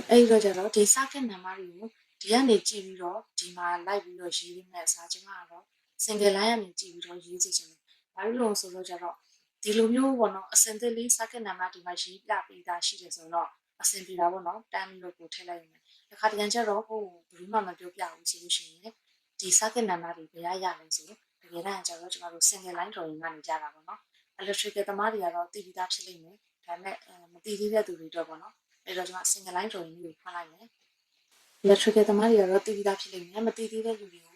အဲ့တော့ကျတော့ဒီ circuit နံပါတ်တွေကိုဒီကနေကြည့်ပြီးတော့ဒီမှာလိုက်ပြီးတော့ရေးမယ်အစားကျွန်မကတော့ single line ကနေကြည့်ပြီးတော့ရေးစီချင်တယ်။ဘာလို့လဲဆိုတော့ကျတော့ဒီလိုမျိုးပေါ့နော်အစင်သစ်လေး circuit နံပါတ်ဒီမှာရေးပြပေးတာရှိတယ်ဆိုတော့အဆင်ပြေတာပေါ့နော်တန်းပြီးတော့ကိုထည့်လိုက်ရင်တခါတရံကျတော့ဟိုဘယ်သူမှမပြောပြဘူးဆိုလို့ရှိရင်ဒီ circuit နံပါတ်တွေဘယ်ရရလဲဆိုတကယ်တမ်းကျတော့ကျွန်တော်တို့ single line drawing ကနေကြတာပေါ့နော် electrical သမားတွေကတော့သိပြီးသားဖြစ်လိမ့်မယ်ဒါပေမဲ့မသိသေးတဲ့သူတွေတော့ပေါ့နော်အဲ့တော့ကျွန်မ single line drawing ကိုဖွင့်လိုက်မယ် electrical သမားတွေကတော့သိပြီးသားဖြစ်လိမ့်မယ်မသိသေးတဲ့လူတွေကို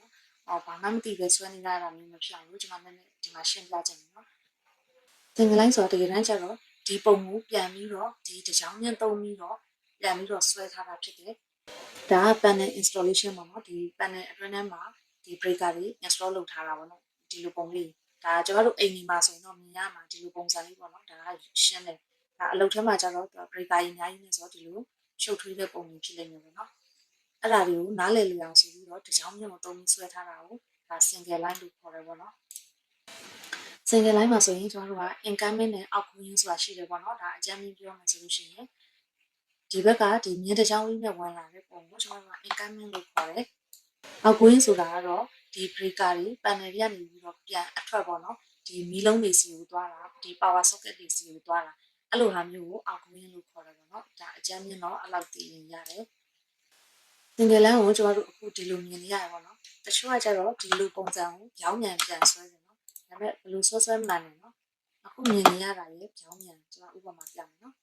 ဘာမှမသိပဲဆွဲနေရတာမျိုးမဖြစ်အောင်လို့ကျွန်မနည်းနည်းဒီမှာရှင်းပြချင်တယ်နော် single line ဆိုတာတကယ်တမ်းကျတော့ဒီပုံကိုပြန်ပြီးတော့ဒီတစ်ကြောင်းချင်းသုံးပြီးတော့ပြန်ပြီးတော့ဆွဲထားတာဖြစ်တယ်ဒါက panel installation ပေါ့နော်ဒီ panel အတွင်းထဲမှာဒီ breaker တွေ install လုပ်ထားတာပေါ့နော်ဒီလိုပုံလေးဒါကျွန်တော်တို့အိမ်ဒီမှာဆိုရင်တော့မြင်ရမှာဒီလိုပုံစံလေးပေါ့နော်ဒါကရှင်းတယ်ဒါအလုပ်ထဲမှာကျတော့ breaker ကြီးအများကြီးနေဆိုတော့ဒီလိုရှုပ်ထွေးတဲ့ပုံမျိုးဖြစ်နေမှာပေါ့နော်အဲ့ဒါတွေကိုနားလည်လို့အောင်ဆိုပြီးတော့တစ်ချောင်းမျိုးကိုသုံးပြီးဆွဲထားတာကိုဒါ single line လို့ခေါ်တယ်ပေါ့နော် single line မှာဆိုရင်ကျွန်တော်တို့က incoming နဲ့ outgoing ဆိုတာရှိတယ်ပေါ့နော်ဒါအကြမ်းမြင်ပြောမယ်ဆိုလို့ရှိရင်ဒီဘက်ကဒီမြင်းတစ်ချောင်းလေးနဲ့ဝင်လာတဲ့ပုံကိုကျွန်တော်တို့က incoming လို့ခေါ်တယ် outgoing ဆိုတာကတော့ဒီ breaker တွေ panel တွေကနေပြီးတော့ပြန်အထွက်ပေါ့နော်ဒီမီးလုံးတွေစီကိုသွားတာဒီ power socket တွေစီကိုသွားတာအဲ့လိုဟာမျိုးကို outgoing လို့ခေါ်တယ်ပေါ့နော်ဒါအကြမ်းမြင်တော့အဲ့လောက်သိရင်ရတယ် single line ကိုကျွန်တော်တို့အခုဒီလိုမြင်နေရတယ်ပေါ့နော်တချို့ကကျတော့ဒီလိုပုံစံကိုပြောင်းပြန်ပြန်ဆွဲတယ်နော်ဒါပေမဲ့ဘယ်လိုဆွဲမှန်းတယ်နော်အခုမြင်နေရတာရဲ့ပြောင်းပြန်ကျွန်တော်ဥပမာပြမယ်နော်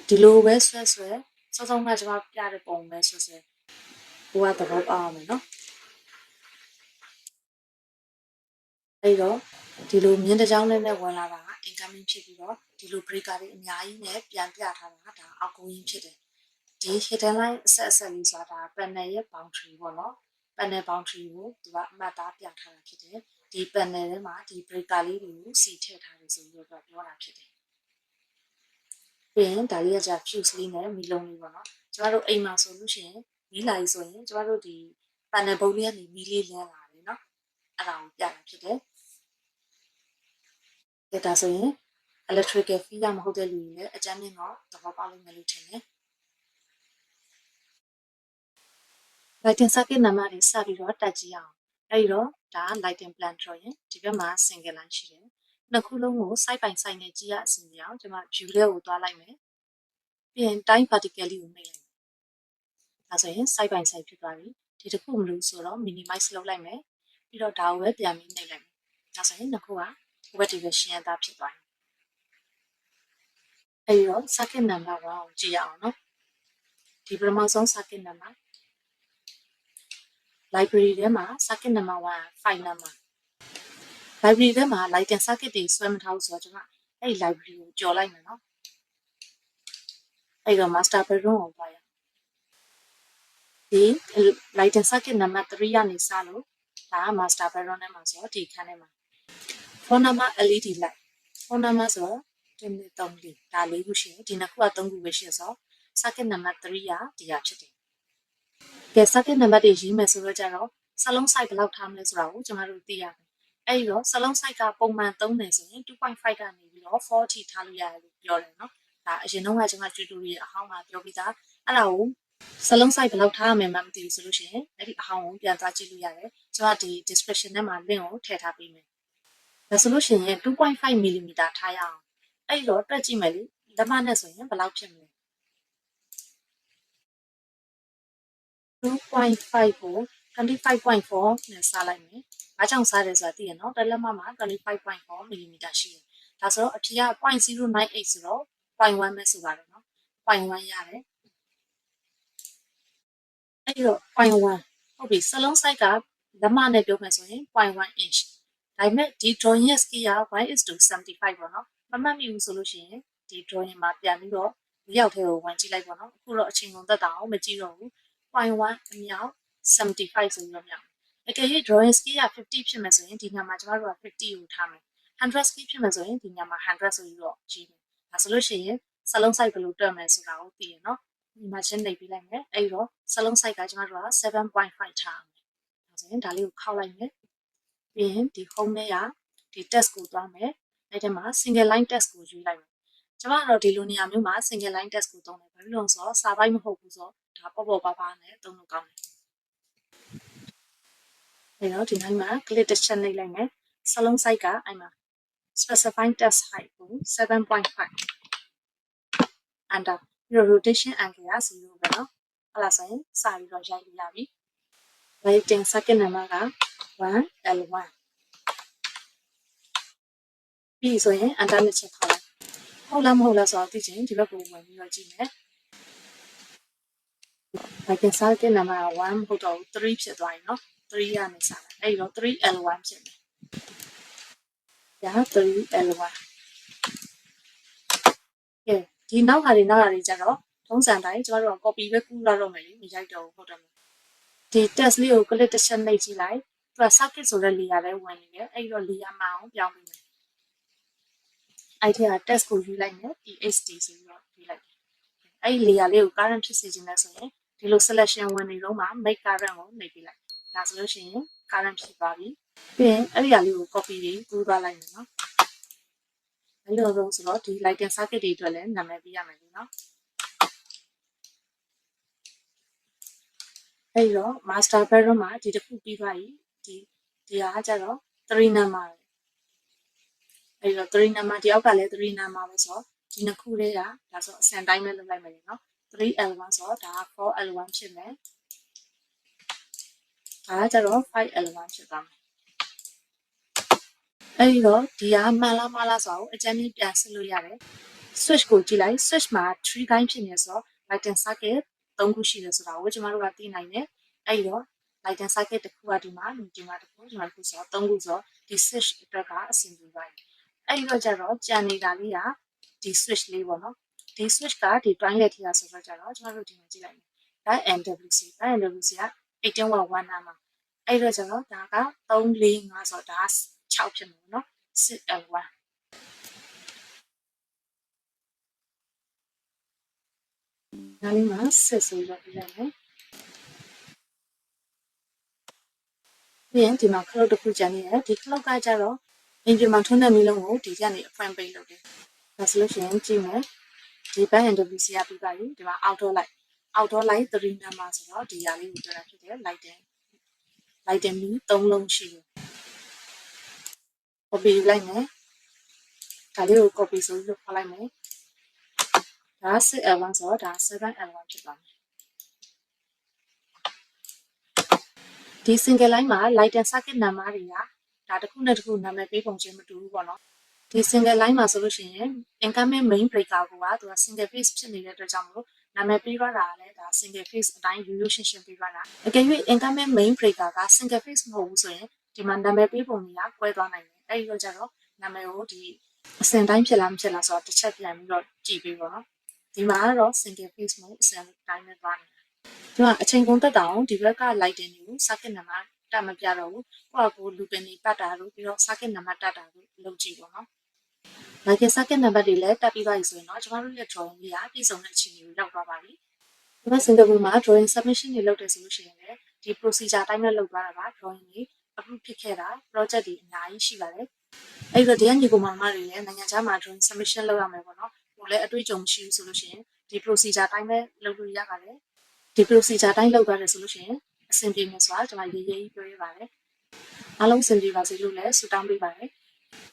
ဒီလိုပဲဆွဲစောစောကကျွန်တော်ပြတဲ့ပုံပဲဆွဲကိုကသဘောပေါက်အောင်မယ်နော်အဲ့တော့ဒီလိုမြင်းတစ်ကြောင်းနဲ့ဝင်လာတာက incoming ဖြစ်ပြီးတော့ဒီလို breaker တွေအများကြီးနဲ့ပြန်ပြထားတာဒါ outgoing ဖြစ်တယ်ဒီ hidden line အဆက်လေးဆိုတာ panel ရဲ့ boundary ပေါ့နော် panel boundary ကိုသူကအမှတ်သားပြထားတာဖြစ်တယ်ဒီ panel ထဲမှာဒီ breaker လေးတွေကိုစီထည့်ထားတယ်ဆိုပြီးတော့ပြောတာဖြစ်တယ်ပြီးရင်ဒါလေးကကြာ fuse လေးနဲ့မီလုံးလေးပေါ့နော်ကျမတို့အိမ်မှာဆိုလို့ရှိရင်မီးလာဆိုရင်ကျမတို့ဒီ panel ဘုံလေးကနေမီးလေးလန်းလာတယ်နော်အဲ့ဒါကိုပြတာဖြစ်တယ်ဒါဆိုရင် electrical field မဟုတ်တဲ့လူတွေလည်းအကြမ်းမြင့်တော့သဘောပေါက်လိမ့်မယ်လို့ထင်တယ် lighting circuit နံပါတ်တွေစပြီးတော့တက်ကြည့်အောင်အဲ့ဒီတော့ဒါ lighting plan ဆိုရင်ဒီဘက်မှာ single line ရှိတယ်နှစ်ခုလုံးကို side by side နဲ့ကြည့်ရအစီအစဉ်အောင်ကျွန်မ view လေးကိုသွားလိုက်မယ်ပြီးရင် time particle လေးကိုနှိပ်လိုက်မယ်ဒါဆိုရင် side by side ဖြစ်သွားပြီဒီတစ်ခုမလို့ဆိုတော့ minimize လုပ်လိုက်မယ်ပြီးတော့ဒါကိုပဲပြန်ပြီးနှိပ်လိုက်မယ်ဒါဆိုရင်နှစ်ခုကဒီဘက်ဒီဘက်ရှင်းရတာဖြစ်သွားပြီအဲ့ဒီတော့ circuit number 1ကိုကြည့်ရအောင်နော်ဒီပထမဆုံး circuit number library ထဲမှာ circuit number 1 file number library ထဲမှာ lighting circuit တွေဆွဲမထားဘူးဆိုတော့ကျွန်မအဲ့ဒီ library ကိုကြော်လိုက်မယ်နော်အဲ့တော့ master bedroom ကိုသွားရဒီ lighting circuit number 3ကနေစလို့ဒါက master bedroom ထဲမှာဆိုတော့ဒီခန်းထဲမှာ phone number LED light phone number ဆိုတော့ဒီနေ့3လေးဒါလေးခုရှိရင်ဒီနှစ်ခုက3ခုပဲရှိဆိုတော့ circuit number 3ကဒီဟာဖြစ်တယ်ကဲ circuit number တွေရေးမယ်ဆိုတော့ကြတော့စလုံး size ဘယ်လောက်ထားမလဲဆိုတာကိုကျွန်တော်တို့သိရမယ်အဲ့ဒီတော့စလုံး size ကပုံမှန်သုံးတယ်ဆိုရင် 2.5 ကနေပြီးတော့4အထိထားလို့ရတယ်လို့ပြောတယ်နော်ဒါအရင်တော့ကကျွန်မ tutorial အဟောင်းမှာပြောပြီးသားအဲ့ဒါကိုစလုံး size ဘယ်လောက်ထားရမယ်မှမသိဘူးဆိုလို့ရှိရင်အဲ့ဒီအဟောင်းကိုပြန်သွားကြည့်လို့ရတယ်ကျွန်မဒီ description ထဲမှာ link ကိုထည့်ထားပေးမယ်ဒါဆိုလို့ရှိရင် 2.5 mm ထားရအောင်အဲ့ဒီတော့တွက်ကြည့်မယ်လေလက်မနဲ့ဆိုရင်ဘယ်လောက်ဖြစ်မလဲ2.5 ကို 25.4 နဲ့စားလိုက်မယ်။အားကြောင့်စားတယ်ဆိုတာသိရနော်။တစ်လက်မမှာ25.4 mm ရှိတယ်။ဒါဆိုတော့အဖြေက 0.098 ဆိုတော့ 0.1 ပဲဆိုပါတယ်နော်။ 0.1 ရတယ်။အဲ့ဒီတော့ 0.1 ဟုတ်ပြီ။စလုံး size ကလက်မနဲ့ပြောမယ်ဆိုရင် 0.1 inch ။ဒါပေမဲ့ဒီ drawing ရဲ့ scale က 1:75 ပေါ့နော်။မမှတ်မိဘူးဆိုလို့ရှိရင်ဒီ drawing မှာပြန်ပြီးတော့၄ယောက်ထဲကိုဝင်ကြည့်လိုက်ပေါ့နော်။အခုတော့အချိန်ကုန်သက်တာအောင်မကြည့်တော့ဘူး။ 0.1 အမြောက်75ဆိုပြီးတော့မြောက်အကယ်၍ drawing scale က50ဖြစ်မယ်ဆိုရင်ဒီညမှာကျမတို့က50ကိုထားမယ်100 scale ဖြစ်မယ်ဆိုရင်ဒီညမှာ100ဆိုပြီးတော့ကြည့်မယ်ဒါဆိုလို့ရှိရင်စလုံး size ဘယ်လိုတွက်မလဲဆိုတာကိုသိရနော်ဒီမှာရှင်းနေပြီးလိုက်မယ်အဲ့တော့စလုံး size ကကျမတို့က 7.5 ထားအောင်ဒါဆိုရင်ဒါလေးကိုခောက်လိုက်မယ်ပြီးရင်ဒီ home ထဲကဒီ test ကိုသွားမယ်အဲ့ဒီမှာ single line test ကိုယူလိုက်မယ်ကျမတို့ဒီလိုနေရာမျိုးမှာ single line test ကိုသုံးတယ်ဘာလို့လဲဆိုတော့စာပိုင်းမဟုတ်ဘူးဆိုတော့ဒါပေါ့ပါနဲ့သုံးလို့ကောင်းတယ်အဲ့တော့ဒီတိုင်းမှာ click တစ်ချက်နှိပ်လိုက်မယ်စလုံး size ကအဲ့မှာ specify test height ကို 7.5 enter ပြီးတော့ rotation angle က0ပဲเนาะအဲ့ဒါဆိုရင်စပြီးတော့ရိုက်လို့ရပြီ lighting circuit number က 1L1 ပြီးဆိုရင် enter နဲ့ချက်ခေါက်လိုက်ဟုတ်လားမဟုတ်လားဆိုတော့သိချင်ဒီဘက်ကိုဝင်ပြီးတော့ကြည့်မယ် lighting circuit number က1မဟုတ်တော့ဘူး3ဖြစ်သွားပြီเนาะ3ကနေစတယ်အဲ့တော့ 3L1 ဖြစ်မယ်ဒါ 3L1 ကဲဒီနောက်ဟာတွေကြတော့ထုံးစံတိုင်းကျမတို့က copy ပဲကူးလာတော့မယ်လေမရိုက်တော့ဘူးဟုတ်တယ်မလားဒီ test လေးကို click တစ်ချက်နှိပ်ကြည့်လိုက်သူက circuit ဆိုတဲ့ layer လေးဝင်နေတယ်အဲ့တော့ layer မှအောင်ပြောင်းပေးမယ်အဲ့ဒီက test ကိုယူလိုက်မယ် EXT ဆိုပြီးတော့ယူလိုက်တယ်အဲ့ဒီ layer လေးကို current ဖြစ်စေချင်တယ်ဆိုရင်ဒီလို selection ဝင်နေတော့မှ make current ကိုနှိပ်ပေးလိုက်ဒါဆိုလို့ရှိရင် current ဖြစ်သွားပြီပြီးရင်အဲ့ဒီဟာလေးကို copy လေးကူးသွားလိုက်မယ်နော်အဲ့လိုဆိုတော့ဒီ lighting circuit တွေအတွက်လည်းနာမည်ပေးရမယ်လေနော်အဲ့တော့ master bedroom မှာဒီတစ်ခုပြီးသွားပြီဒီဟာကျတော့3 number အဲ့တော့3 number ဒီအောက်ကလည်း3 number ပဲဆိုတော့ဒီနှစ်ခုလေးကဒါဆိုအစံတိုင်းပဲလုပ်လိုက်မယ်လေနော် 3L1 ဆိုတော့ဒါက 4L1 ဖြစ်မယ်ဒါကကျတော့ 5L1 ဖြစ်သွားမယ်အဲ့တော့ဒီကမှန်လားမှားလားဆိုတော့အကြမ်းကြီးပြန်စစ်လို့ရတယ် switch ကိုကြည့်လိုက် switch မှာ 3 တိုင်းဖြစ်နေဆိုတော့ lighting circuit 3ခုရှိတယ်ဆိုတာကိုကျွန်တော်တို့ကသိနိုင်တယ်အဲ့တော့ lighting circuit တစ်ခုကဒီမှာတစ်ခုဆိုတော့3ခုဆိုတော့ဒီ switch အတွက်ကအဆင်ပြေပါတယ် အဲ့ဒီတော့ကျတော့ကြံနေတာလေးကဒီ switch လေးပေါ့နော်ဒီ switch ကဒီ twilight ထီရဆိုတော့ကျတော့ကျွန်တော်တို့ဒီမှာကြည့်လိုက်မယ်ဒါ NWC က1811နာမှာအဲ့တော့ကျတော့ဒါက345ဆိုတော့ဒါ6ဖြစ်မှာနော်6L1ဒါလေးမှာဆက်ဆိုတော့ပြလိုက်မယ်ပြီးရင်ဒီမှာခလုတ်တစ်ခုကျန်နေတယ်ဒီခလုတ်ကကျတော့အင်ဂျင်မှာထွန်းတဲ့မီးလုံးကိုဒီကနေအဖွင့်ပေးလုပ်တယ်ဒါဆိုလို့ရှိရင်ကြည့်မယ်ဒီဘက် NWC ကပြီးပါပြီဒီမှာ outdoor light 3 number ဆိုတော့ဒီຢာလေးကိုတွေ့တာဖြစ်တယ် lighting မီး3လုံးရှိတယ် copy လိုက်မယ်ဒါလေးကို copy ဆိုပြီးခေါ်လိုက်မယ်ဒါ 6L1 ဆိုတော့ဒါ 7L1 ဖြစ်ပါမယ်ဒီ single line မှာ light and circuit number တွေကဒါတစ်ခုနဲ့တစ်ခုနာမည်ပေးပုံချင်းမတူဘူးပေါ့နော်ဒီ single line မှာဆိုလို့ရှိရင် incoming main breaker ကိုကသူက single phase ဖြစ်နေတဲ့အတွက်ကြောင့်မလို့နာမည်ပေးရတာလည်းဒါ single phase အတိုင်း ရိုးရိုးရှင်းရှင်းပေးရတာအကယ်၍ incoming main breaker က single phase မဟုတ်ဘူးဆိုရင်ဒီမှာနာမည်ပေးပုံတွေကကွဲသွားနိုင်တယ်အဲဒီတော့ကျတော့နာမည်ကိုဒီအစဉ်တိုင်းဖြစ်လားမဖြစ်လားဆိုတော့တစ်ချက်ပြန်ပြီးတော့ကြည့်ပေးပါတော့ဒီမှာကတော့ single phase မဟုတ်အစဉ်တိုင်းနဲ့သွားနေတာဒီမှာအချိန်ကုန်တက်တာအောင်ဒီဘက်က lighting ကို circuit number တက်မပြတော့ဘူးကိုယ့်အကိုလူပင်တွေပတ်တာလို့ပြီးတော့ circuit number တက်တာလို့လုပ်ကြည့်ပါတော့lighting circuit number တွေလည်းတက်ပြီးသွားပြီဆိုရင်တော့ကျွန်တော်တို့ရဲ့ drawing လေးကပြည့်စုံတဲ့အခြေအနေကိုရောက်သွားပါပြီဒီမှာ Singapore မှာ drawing submission တွေလုပ်တယ်ဆိုလို့ရှိရင်လည်းဒီ procedure အတိုင်းပဲလုပ်သွားတာပါ drawing တွေ approve ဖြစ်ခဲ့တာ project တွေအများကြီးရှိပါတယ်အဲ့တော့ဒီကညီကိုမောင်မတွေလည်းနိုင်ငံခြားမှာ drawing submission လုပ်ရမယ်ပေါ့နော်ဟိုလည်းအတွေ့အကြုံမရှိဘူးဆိုလို့ရှိရင်ဒီ procedure အတိုင်းပဲလုပ်လို့ရပါတယ်ဒီ procedure အတိုင်းလုပ်သွားတယ်ဆိုလို့ရှိရင်အဆင်ပြေမယ်ဆိုတာကျွန်မရေးရေးပြောရပါတယ်အားလုံးအဆင်ပြေပါစေလို့လည်းဆုတောင်းပေးပါတယ်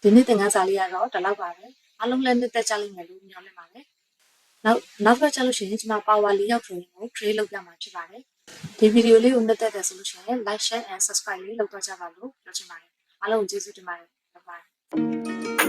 ဒီနေ့သင်ခန်းစာလေးကတော့ဒီလောက်ပါပဲအားလုံးလည်းနှစ်သက်ကြလိမ့်မယ်လို့မျှော်လင့်ပါတယ်နောက်တစ်ခါကျလို့ရှိရင်ကျွန်မ power 4ရောက် training ကို train လုပ်ပြမှာဖြစ်ပါတယ်ဒီဗီဒီယိုလေးကိုနှစ်သက်တယ်ဆိုလို့ရှိရင် like share and subscribe လေးလုပ်တော့ကြပါလို့ပြောချင်ပါတယ်အားလုံးကျေးဇူးတင်ပါတယ် bye bye